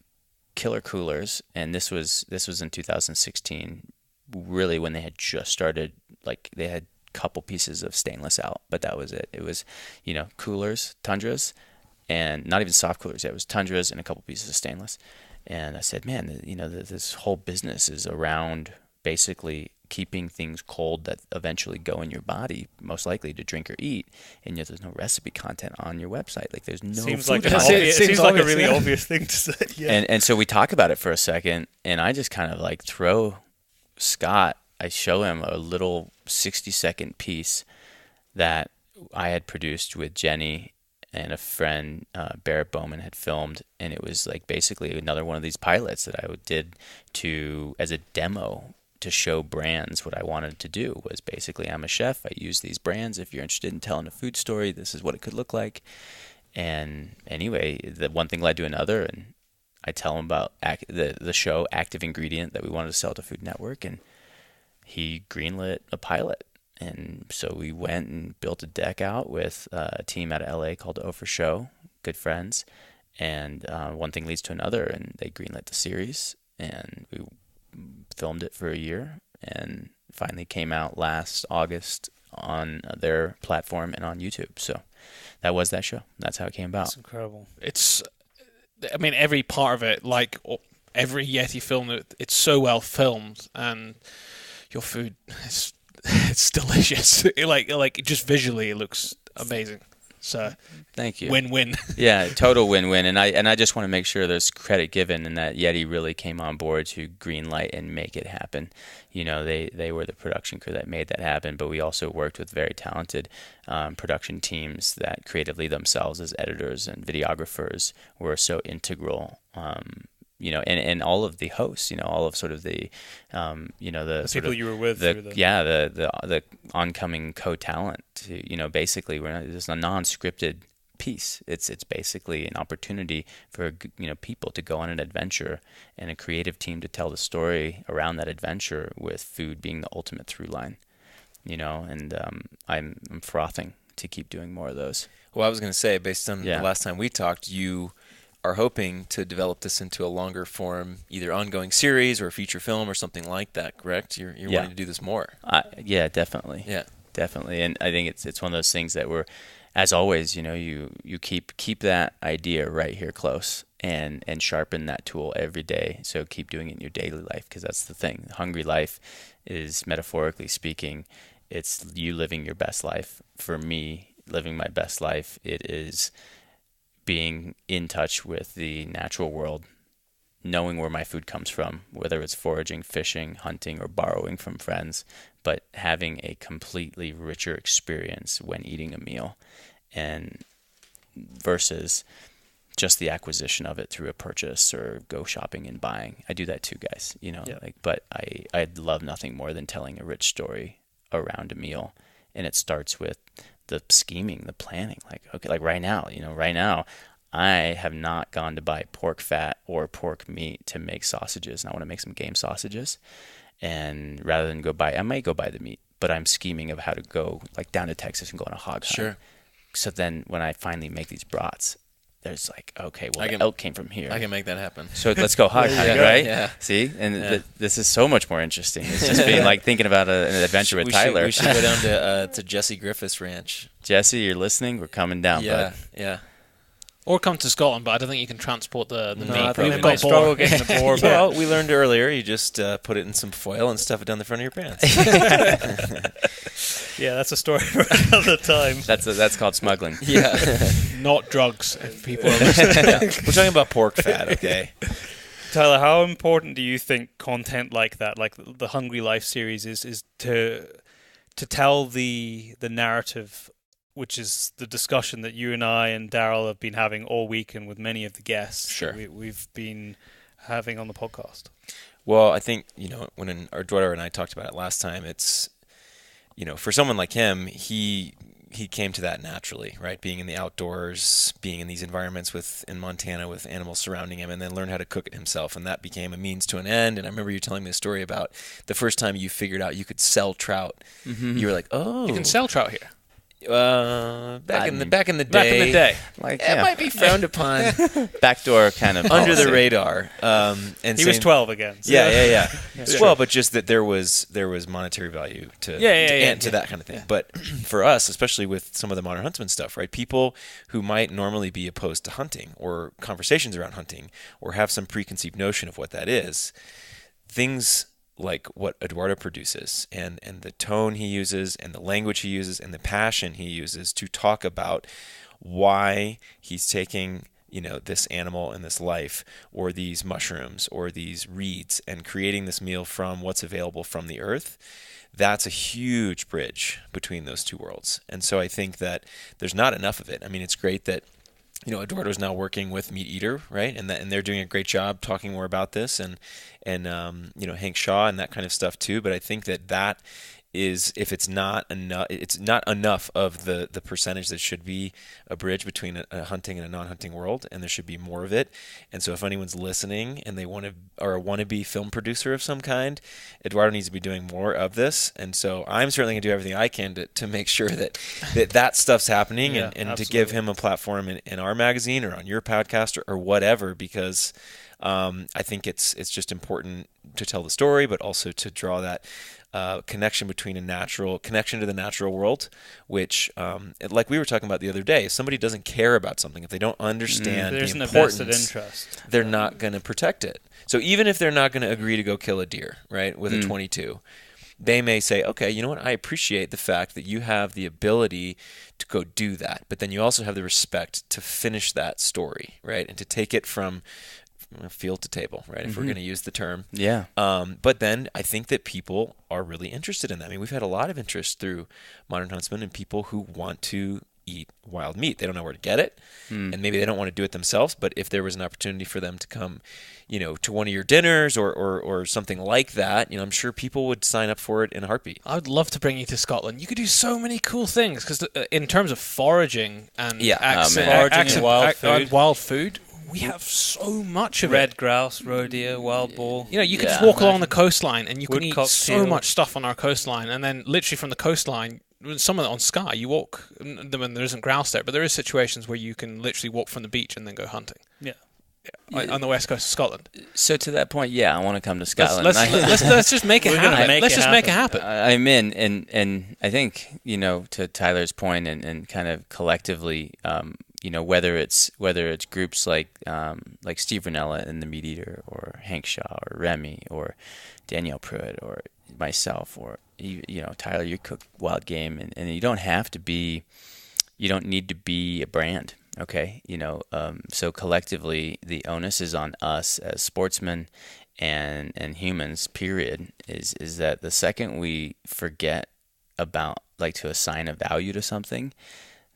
killer coolers, and this was in 2016, really when they had just started. Like they had a couple pieces of stainless out, but that was it. It was coolers, tundras, and not even soft coolers. It was tundras and a couple pieces of stainless. And I said, man, this whole business is around basically keeping things cold that eventually go in your body, most likely to drink or eat, and yet there's no recipe content on your website. Like there's no seems food like content. it seems like a really obvious thing to say. Yeah. And so we talk about it for a second, and I just kind of like throw Scott. I show him a little 60-second piece that I had produced with Jenny and a friend, Barrett Bowman, had filmed, and it was like basically another one of these pilots that I did as a demo to show brands what I wanted to do. Was basically, I'm a chef, I use these brands. If you're interested in telling a food story, this is what it could look like. And anyway, the one thing led to another, and I tell him about the show Active Ingredient that we wanted to sell to Food Network, and he greenlit a pilot. And so we went and built a deck out with a team out of LA called O for Show, good friends, and one thing leads to another, and they greenlit the series, and we filmed it for a year, and finally came out last August on their platform and on YouTube. So that was that show. That's how it came about. That's incredible. Every part of it, like every Yeti film, it's so well filmed, and your food is it's delicious. like just visually, it looks amazing. So thank you. Win-win. Yeah, total win-win. And I just want to make sure there's credit given, and that Yeti really came on board to greenlight and make it happen. They were the production crew that made that happen, but we also worked with very talented production teams that creatively themselves as editors and videographers were so integral. And all of the hosts, all of sort of the people you were with, the oncoming co-talent. Basically, it's a non-scripted piece. It's basically an opportunity for people to go on an adventure and a creative team to tell the story around that adventure, with food being the ultimate through line. And I'm frothing to keep doing more of those. Well, I was going to say, based on the last time we talked, you are hoping to develop this into a longer form, either ongoing series or a feature film or something like that, correct? You're wanting to do this more. Yeah, definitely. Yeah, definitely. And I think it's one of those things that as always, you keep that idea right here close and sharpen that tool every day. So keep doing it in your daily life, because that's the thing. Hungry life is, metaphorically speaking, it's you living your best life. For me, living my best life, it is being in touch with the natural world, knowing where my food comes from, whether it's foraging, fishing, hunting, or borrowing from friends, but having a completely richer experience when eating a meal, and versus just the acquisition of it through a purchase or go shopping and buying. I do that too, guys, but I'd love nothing more than telling a rich story around a meal. And it starts with the scheming, the planning. Like right now, I have not gone to buy pork fat or pork meat to make sausages, and I want to make some game sausages. And rather than I might go buy the meat, but I'm scheming of how to go down to Texas and go on a hog hunt. Sure. So then when I finally make these brats, there's like, okay, well, I the can- elk came from here. I can make that happen. So let's go hunt, Yeah. right? Yeah. See, and Yeah. this is so much more interesting. It's just being like thinking about an adventure with Tyler. We should go down to Jesse Griffith's ranch. Jesse, you're listening? We're coming down, Yeah, bud. yeah. Or come to Scotland, but I don't think you can transport the No, meat. I think We've we got might struggle boar. getting the boar back. Well, we learned earlier. You just put it in some foil and stuff it down the front of your pants. Yeah, that's a story for another time. That's called smuggling. Yeah. Not drugs. If people are listening. We're talking about pork fat, okay? Tyler, how important do you think content like that, like the Hungry Life series, is to tell the narrative, which is the discussion that you and I and Daryl have been having all week and with many of the guests Sure. we've been having on the podcast? Well, I think, when Eduardo and I talked about it last time, it's, for someone like him, he came to that naturally, right? Being in the outdoors, being in these environments in Montana with animals surrounding him, and then learn how to cook it himself. And that became a means to an end. And I remember you telling me a story about the first time you figured out you could sell trout. Mm-hmm. You were like, oh. You can sell trout here. Back in the day. Back in the day. Like, It might be frowned upon backdoor kind of under the policy. radar. And He was same- 12 again. So. Yeah. Well, but just that there was monetary value to that kind of thing. But for us, especially with some of the Modern Huntsman stuff, right? People who might normally be opposed to hunting or conversations around hunting or have some preconceived notion of what that is, things like what Eduardo produces and the tone he uses and the language he uses and the passion he uses to talk about why he's taking this animal and this life or these mushrooms or these reeds and creating this meal from what's available from the earth. That's a huge bridge between those two worlds. And so I think that there's not enough of it. I mean, it's great that Eduardo's now working with Meat Eater, right? And they're doing a great job talking more about this and Hank Shaw and that kind of stuff too. But I think that is, if it's not enough of the percentage that should be a bridge between a hunting and a non-hunting world, and there should be more of it. And so if anyone's listening and they want to be film producer of some kind, Eduardo needs to be doing more of this. And so I'm certainly going to do everything I can to make sure that stuff's happening and absolutely. to give him a platform in our magazine or on your podcast or whatever, because I think it's just important to tell the story, but also to draw that connection between connection to the natural world, which, like we were talking about the other day, if somebody doesn't care about something, if they don't understand There's the an importance, vested interest. they're not going to protect it. So even if they're not going to agree to go kill a deer, right, with a 22, they may say, okay, you know what, I appreciate the fact that you have the ability to go do that, but then you also have the respect to finish that story, right, and to take it from field to table, right, if we're going to use the term. Yeah. But then I think that people are really interested in that. I mean, we've had a lot of interest through Modern Huntsman and people who want to eat wild meat. They don't know where to get it, and maybe they don't want to do it themselves, but if there was an opportunity for them to come, to one of your dinners or something like that, I'm sure people would sign up for it in a heartbeat. I would love to bring you to Scotland. You could do so many cool things because in terms of foraging and Foraging and wild food, we have so much of Red it. grouse, roe, wild boar. You could just walk along the coastline and you can eat Woodcock so teal. much stuff on our coastline, and then literally from the coastline, some of it on Skye, you walk when there isn't grouse there, but there is situations where you can literally walk from the beach and then go hunting. Yeah. On the west coast of Scotland. So to that point, I want to come to Scotland. Let's just make it We're gonna happen. make Let's it just make it happen. I'm in, and I think to Tyler's point, and kind of collectively, whether it's groups like Steve Ranella and the Meat Eater, or Hank Shaw, or Remy, or Danielle Pruitt, or myself, or Tyler, you cook wild game, and you don't need to be a brand. Okay, so collectively, the onus is on us as sportsmen and humans. Period. Is that the second we forget about to assign a value to something,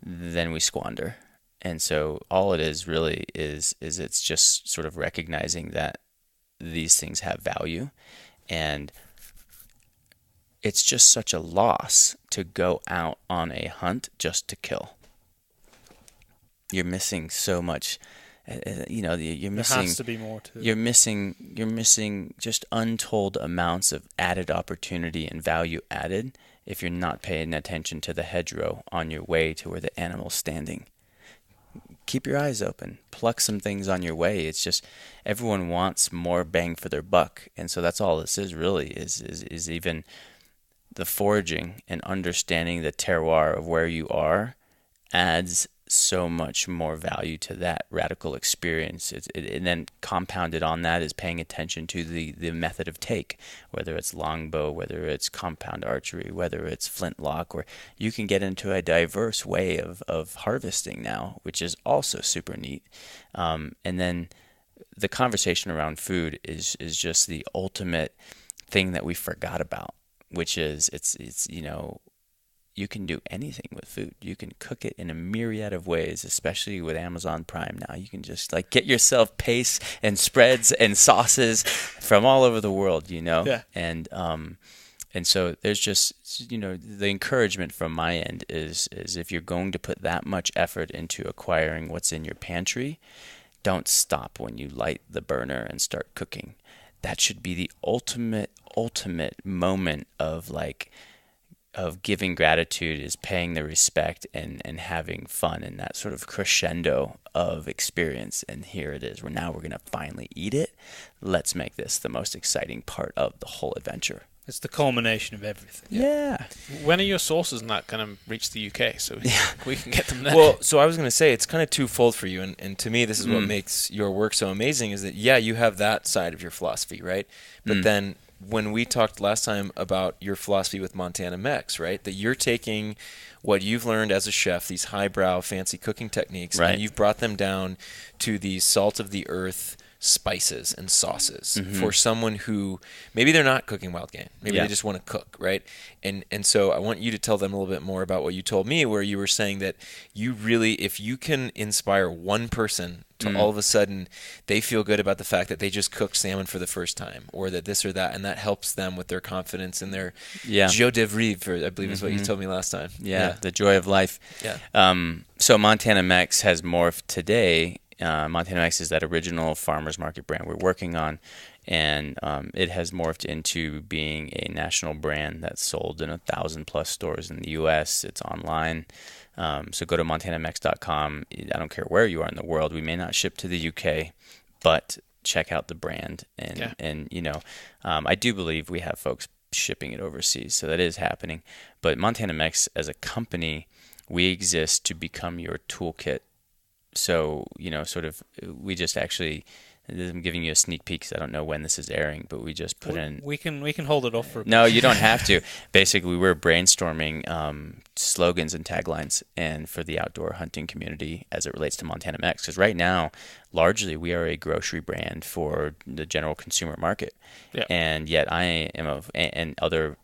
then we squander. And so all it is really is it's just sort of recognizing that these things have value, and it's just such a loss to go out on a hunt just to kill. You're missing so much, you're missing. There has to be more to it. You're missing just untold amounts of added opportunity and value added if you're not paying attention to the hedgerow on your way to where the animal's standing. keep your eyes open, pluck some things on your way. It's just everyone wants more bang for their buck, and so that's all this is really is even the foraging and understanding the terroir of where you are adds so much more value to that radical experience. And then compounded on that is paying attention to the method of take, whether it's longbow, whether it's compound archery, whether it's flintlock, or you can get into a diverse way of harvesting now, which is also super neat. And then the conversation around food is just the ultimate thing that we forgot about, which is it's you can do anything with food. You can cook it in a myriad of ways, especially with Amazon Prime now. You can just like get yourself pastes and spreads and sauces from all over the world, Yeah. And so there's just, the encouragement from my end is if you're going to put that much effort into acquiring what's in your pantry, don't stop when you light the burner and start cooking. That should be the ultimate moment of giving gratitude, is paying the respect and having fun and that sort of crescendo of experience. And here it is. We're going to finally eat it. Let's make this the most exciting part of the whole adventure. It's the culmination of everything. Yeah. When are your sauces not going to reach the UK so we can get them there? Well, so I was going to say, it's kind of twofold for you. And to me, this is what makes your work so amazing, is that, you have that side of your philosophy, right? But then when we talked last time about your philosophy with Montana Mex, right, that you're taking what you've learned as a chef, these highbrow, fancy cooking techniques, right, and you've brought them down to these salt of the earth spices and sauces for someone who maybe they're not cooking wild game. Maybe they just want to cook, right? And so I want you to tell them a little bit more about what you told me, where you were saying that you really, if you can inspire one person to all of a sudden they feel good about the fact that they just cooked salmon for the first time, or that this or that, and that helps them with their confidence and their joie de vivre, I believe is what you told me last time. Yeah, the joy of life. Yeah. So Montana Mex has morphed today. Montana Mex is that original farmers market brand we're working on, and it has morphed into being a national brand that's sold in 1,000+ stores in the U.S. It's online. So go to montanamex.com. I don't care where you are in the world. We may not ship to the UK, but check out the brand. And I do believe we have folks shipping it overseas, so that is happening. But Montana Mex as a company, we exist to become your toolkit. So, we just actually, I'm giving you a sneak peek because I don't know when this is airing, but we just put in... We can hold it off for a bit. No, you don't have to. Basically, we're brainstorming slogans and taglines and for the outdoor hunting community as it relates to Montana Mex. Because right now, largely, we are a grocery brand for the general consumer market. Yeah. And yet I am, and other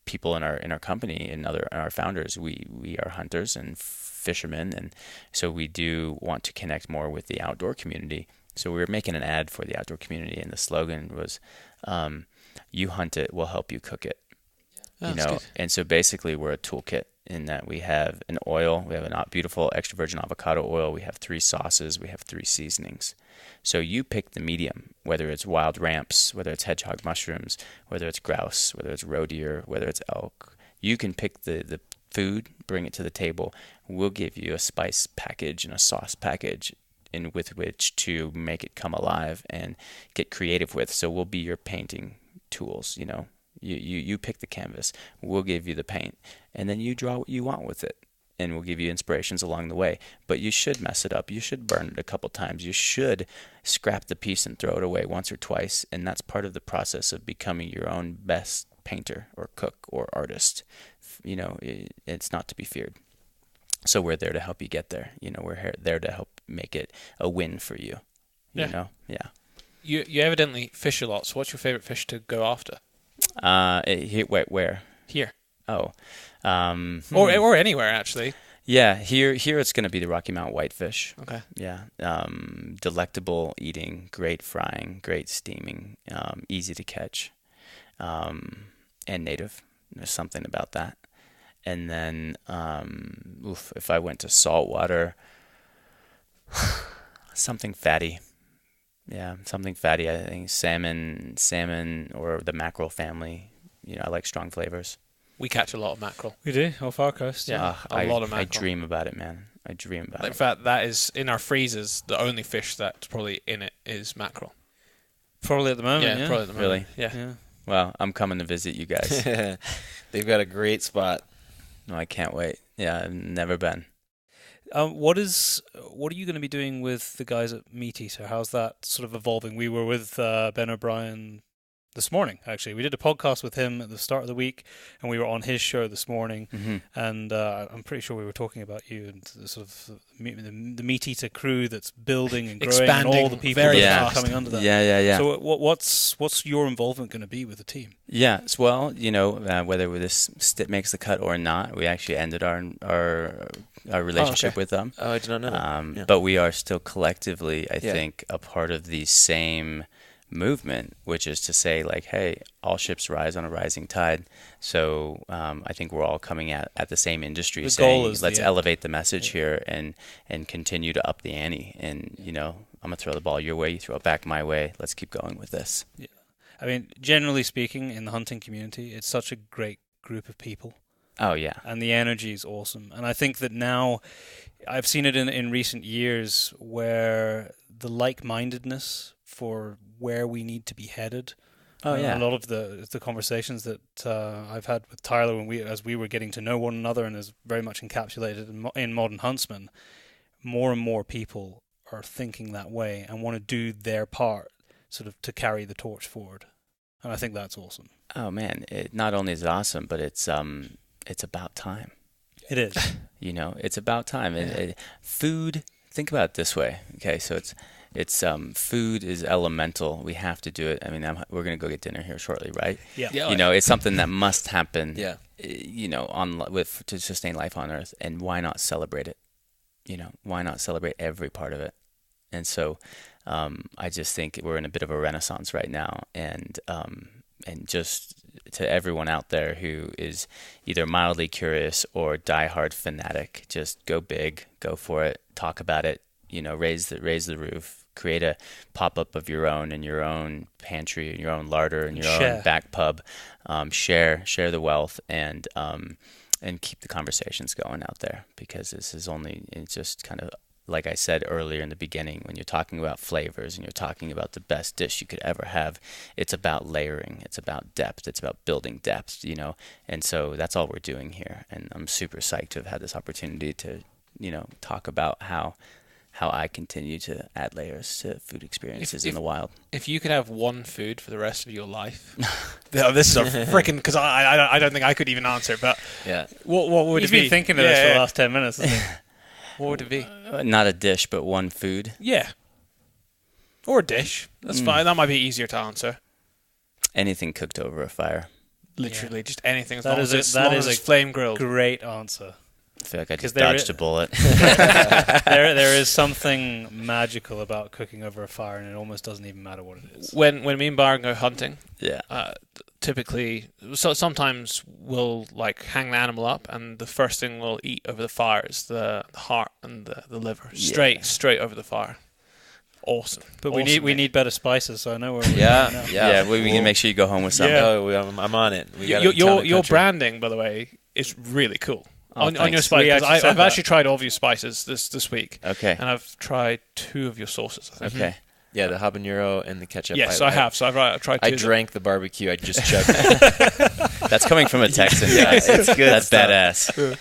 people in our company and our founders, we are hunters and fishermen, and so we do want to connect more with the outdoor community. So we were making an ad for the outdoor community, and the slogan was, "You hunt it, we'll help you cook it." Good. And so basically we're a toolkit in that we have an oil, we have a beautiful extra virgin avocado oil, we have 3 sauces, we have 3 seasonings. So you pick the medium, whether it's wild ramps, whether it's hedgehog mushrooms, whether it's grouse, whether it's roe deer, whether it's elk. You can pick the food, bring it to the table. We'll give you a spice package and a sauce package with which to make it come alive and get creative with. So we'll be your painting tools. You pick the canvas, we'll give you the paint, and then you draw what you want with it, and we'll give you inspirations along the way. But you should mess it up. You should burn it a couple times. You should scrap the piece and throw it away once or twice, and that's part of the process of becoming your own best painter or cook or artist. It's not to be feared. So we're there to help you get there. We're there to help make it a win for you. Yeah. You evidently fish a lot. So what's your favorite fish to go after? Where? Here. Oh. Or anywhere, actually. Yeah, here it's going to be the Rocky Mountain whitefish. Okay. Yeah. Delectable eating, great frying, great steaming, easy to catch, and native. There's something about that. And then, if I went to saltwater, something fatty. Yeah, something fatty. I think salmon, or the mackerel family. I like strong flavors. We catch a lot of mackerel. We do, off our coast. Yeah, a lot of mackerel. I dream about it, man. I dream about In it. fact, that is in our freezers. The only fish that's probably in it is mackerel. Probably at the moment. Yeah. Probably at the moment. Really? Yeah. Well, I'm coming to visit you guys. They've got a great spot. No, I can't wait. Yeah, I've never been. What are you going to be doing with the guys at Meat Eater? How's that sort of evolving? We were with Ben O'Brien this morning, actually. We did a podcast with him at the start of the week, and we were on his show this morning. Mm-hmm. And I'm pretty sure we were talking about you and the sort of the Meat Eater crew that's building and growing, Expanding and all the people very that are fast. coming under that. Yeah. So what's your involvement going to be with the team? Yeah, well, whether this makes the cut or not, we actually ended our relationship with them. Oh, I did not know that. Yeah. But we are still collectively, I Yeah. think, a part of the same movement, which is to say, like, hey, all ships rise on a rising tide. So I think we're all coming at the same industry, The saying, goal is let's the elevate the message here and continue to up the ante. And, I'm going to throw the ball your way, you throw it back my way. Let's keep going with this. Yeah. I mean, generally speaking, in the hunting community, it's such a great group of people. Oh, yeah. And the energy is awesome. And I think that now, I've seen it in recent years where the like-mindedness for where we need to be headed. Oh, yeah. A lot of the conversations that I've had with Tyler as we were getting to know one another, and is very much encapsulated in Modern Huntsman, more and more people are thinking that way and want to do their part sort of to carry the torch forward. And I think that's awesome. Oh, man. It not only is awesome, but it's about time. It is. It's about time. Food, think about it this way. Okay, so it's food is elemental. We have to do it. I mean, we're going to go get dinner here shortly, right? Yeah. It's something that must happen. Yeah. To sustain life on Earth, and why not celebrate it? Why not celebrate every part of it? And so, I just think we're in a bit of a renaissance right now, and just to everyone out there who is either mildly curious or diehard fanatic, just go big, go for it, talk about it. Raise the roof, create a pop-up of your own in your own pantry, in your own larder, in your own back pub. Share the wealth, and keep the conversations going out there, because it's just kind of, like I said earlier in the beginning, when you're talking about flavors and you're talking about the best dish you could ever have, it's about layering, it's about depth, it's about building depth, and so that's all we're doing here. And I'm super psyched to have had this opportunity to, talk about how I continue to add layers to food experiences in the wild. If you could have one food for the rest of your life, this is a freaking, because I don't think I could even answer. But yeah, what would He's it be? been thinking of this for the last 10 minutes. Hasn't he? What would it be? Not a dish, but one food. Yeah, or a dish. That's fine. That might be easier to answer. Anything cooked over a fire. Literally, just anything. That is a flame grilled. Great answer. I feel like I just dodged a bullet. there is something magical about cooking over a fire, and it almost doesn't even matter what it is. When me and Byron go hunting, yeah, typically, so sometimes we'll like hang the animal up, and the first thing we'll eat over the fire is the heart and the liver, straight over the fire. Awesome. But awesome, we need better spices, so I know where we're yeah. We can make sure you go home with something. Yeah, I'm on it. Your branding, by the way, is really cool. On your spices, I've actually tried all of your spices this week. Okay. And I've tried 2 of your sauces. I think. Okay. Yeah, the habanero and the ketchup. Yes, I have. So I've tried 2. I drank the barbecue. I just chugged it. That's coming from a Texan. Yeah, it's good. That's badass.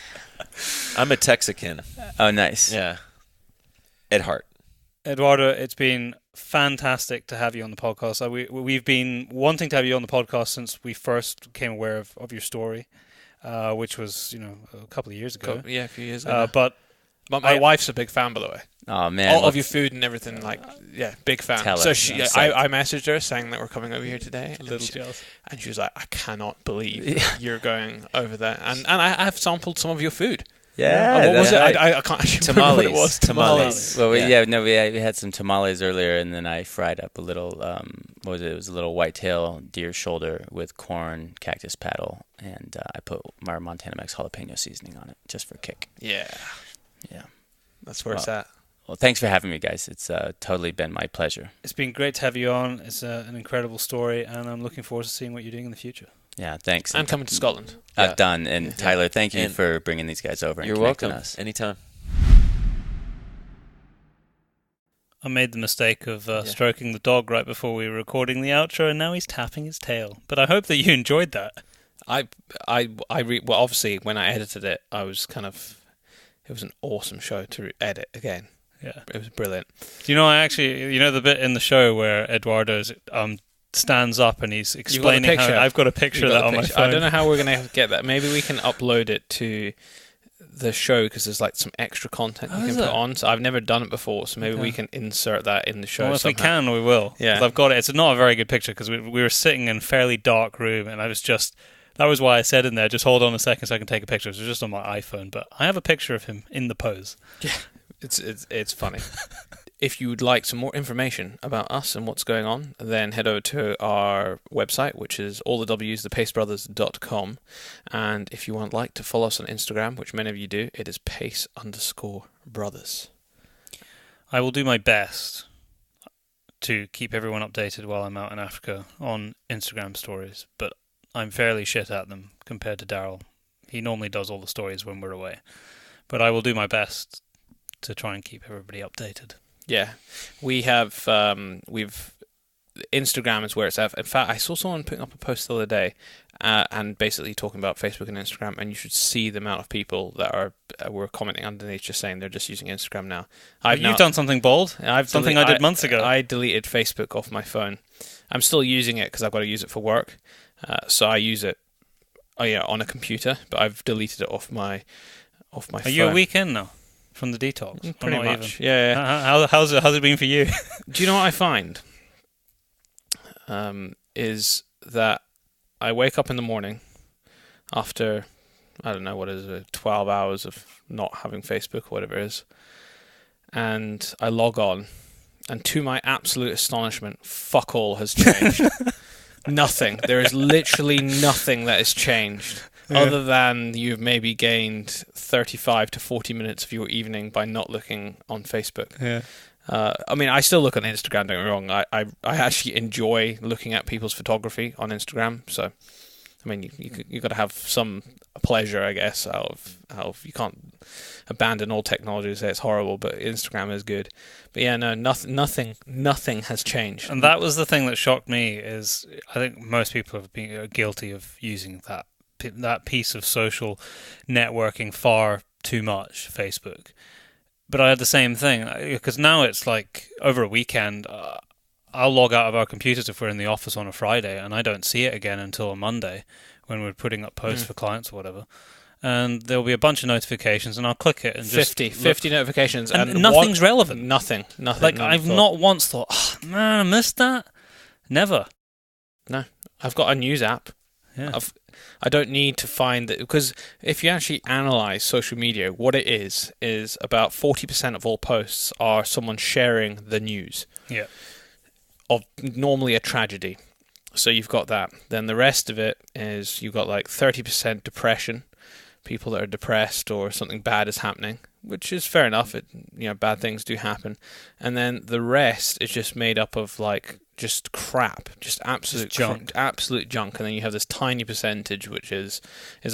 I'm a Texican. Oh, nice. Yeah. At heart. Eduardo, it's been fantastic to have you on the podcast. We've been wanting to have you on the podcast since we first became aware of your story, which was a couple of years ago. A few years ago. But my wife's a big fan, by the way. Oh man, all of your food and everything, big fan. So I messaged her saying that we're coming over here today, a little jealous, and she was like, "I cannot believe you're going over there." And I have sampled some of your food. Yeah, what was it? I can't actually remember what it was. Tamales. Well, we had some tamales earlier, and then I fried up a little. What was it? It was a little whitetail deer shoulder with corn, cactus paddle, and I put my Montana Mex jalapeno seasoning on it just for a kick. Yeah. That's where it's at. Well, thanks for having me, guys. It's totally been my pleasure. It's been great to have you on. It's an incredible story, and I'm looking forward to seeing what you're doing in the future. Yeah, thanks. I'm coming to Scotland. I've done. And Tyler, thank you for bringing these guys over and you're connecting welcome. us. Anytime. I made the mistake of stroking the dog right before we were recording the outro, and now he's tapping his tail. But I hope that you enjoyed that. Well, obviously, when I edited it, I was it was an awesome show to edit again. Yeah. It was brilliant. Do you know, the bit in the show where Eduardo stands up and he's explaining how... I've got a picture of that on my phone. I don't know how we're going to get that. Maybe we can upload it to the show because there's like some extra content you can put on. So I've never done it before, so maybe we can insert that in the show. Well, if somehow. we can, we will. Yeah. 'Cause I've got it. It's not a very good picture because we were sitting in a fairly dark room, and I was just... That was why I said in there, just hold on a second so I can take a picture. It was just on my iPhone, but I have a picture of him in the pose. Yeah, it's funny. If you would like some more information about us and what's going on, then head over to our website, which is allthewsthepacebrothers.com. And if you would like to follow us on Instagram, which many of you do, it is pace_brothers. I will do my best to keep everyone updated while I'm out in Africa on Instagram stories, but I'm fairly shit at them compared to Daryl. He normally does all the stories when we're away. But I will do my best to try and keep everybody updated. Yeah. We have, Instagram is where it's at. In fact, I saw someone putting up a post the other day and basically talking about Facebook and Instagram, and you should see the amount of people that were commenting underneath just saying they're just using Instagram now. You've done something bold. I did months ago. I deleted Facebook off my phone. I'm still using it because I've got to use it for work. So I use it on a computer, but I've deleted it off my phone. Are you a week in now from the detox? Pretty much, even? Yeah. How's it been for you? Do you know what I find? Is that I wake up in the morning after, I don't know, 12 hours of not having Facebook or whatever it is, and I log on, and to my absolute astonishment, fuck all has changed. Nothing. There is literally nothing that has changed, other than you've maybe gained 35 to 40 minutes of your evening by not looking on Facebook. Yeah. I mean, I still look on Instagram, don't get me wrong. I actually enjoy looking at people's photography on Instagram. So, I mean, you got to have some pleasure, I guess, out of you can't abandon all technology and say it's horrible, but Instagram is good. But yeah, no, nothing has changed. And that was the thing that shocked me. Is I think most people have been guilty of using that piece of social networking far too much, Facebook. But I had the same thing, because now it's like over a weekend, I'll log out of our computers if we're in the office on a Friday, and I don't see it again until a Monday when we're putting up posts for clients or whatever. And there'll be a bunch of notifications, and I'll click it and 50 notifications, and nothing's relevant. Nothing. Like, I've not once thought, oh, man, I missed that. Never. No, I've got a news app. Yeah. I don't need to find that, because if you actually analyze social media, what it is about 40% of all posts are someone sharing the news. Yeah. Of normally a tragedy. So you've got that. Then the rest of it is you've got like 30% depression, people that are depressed or something bad is happening, which is fair enough. Bad things do happen. And then the rest is just made up of like just crap, just absolute junk. Absolute junk. And then you have this tiny percentage which is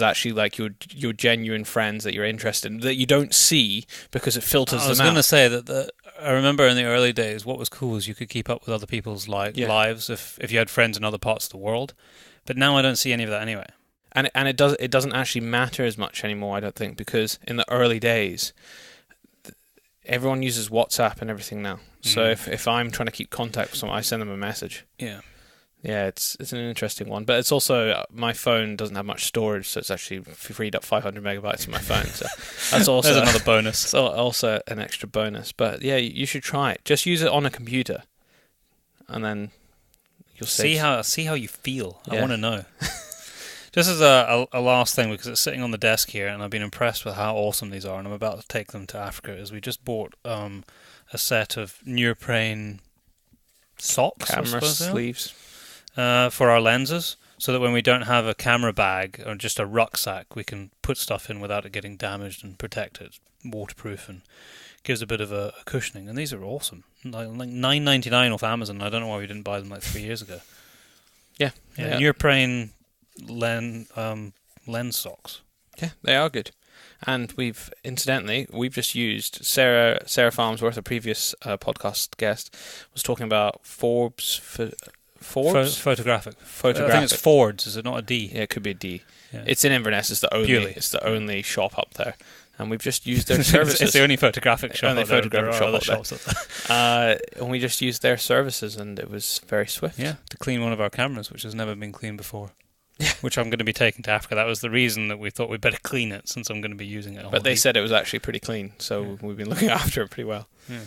actually like your genuine friends that you're interested in, that you don't see because it filters them out. I was going to say that I remember in the early days, what was cool is you could keep up with other people's lives if you had friends in other parts of the world. But now I don't see any of that anyway. And it doesn't actually matter as much anymore, I don't think, because in the early days, everyone uses WhatsApp and everything now. So if I'm trying to keep contact with someone, I send them a message. Yeah. Yeah, it's an interesting one. But it's also, my phone doesn't have much storage, so it's actually freed up 500 megabytes in my phone. So that's also There's another bonus. So also an extra bonus. But yeah, you should try it. Just use it on a computer, and then you'll see how you feel. Yeah. I want to know. Just as a last thing, because it's sitting on the desk here, and I've been impressed with how awesome these are, and I'm about to take them to Africa, is we just bought a set of neoprene socks, camera sleeves, for our lenses, so that when we don't have a camera bag or just a rucksack, we can put stuff in without it getting damaged and protect it. Waterproof and gives a bit of a cushioning. And these are awesome. Like $9.99 off Amazon. I don't know why we didn't buy them like 3 years ago. Yeah. Neoprene lens socks. Yeah, they are good. And we've just used Sarah Farnsworth, a previous podcast guest, was talking about Forbes. Photographic. I think it's Fords. Is it not a D? Yeah, it could be a D. Yeah. It's in Inverness. It's the only shop up there, and we've just used their services. It's the only photographic shop. Only photographic shop up shops there. And we just used their services, and it was very swift. Yeah, to clean one of our cameras, which has never been cleaned before. Which I'm going to be taking to Africa. That was the reason that we thought we'd better clean it, since I'm going to be using it. But they said it was actually pretty clean, so we've been looking after it pretty well. Yeah.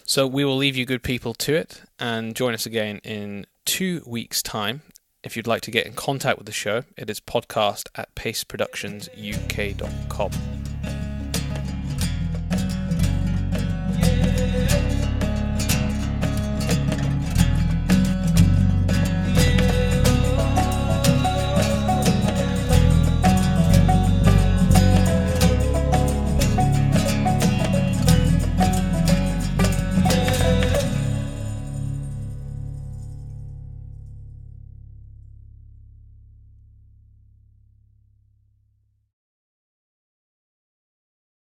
So we will leave you good people to it, and join us again in 2 weeks' time. If you'd like to get in contact with the show, it is podcast@paceproductionsuk.com.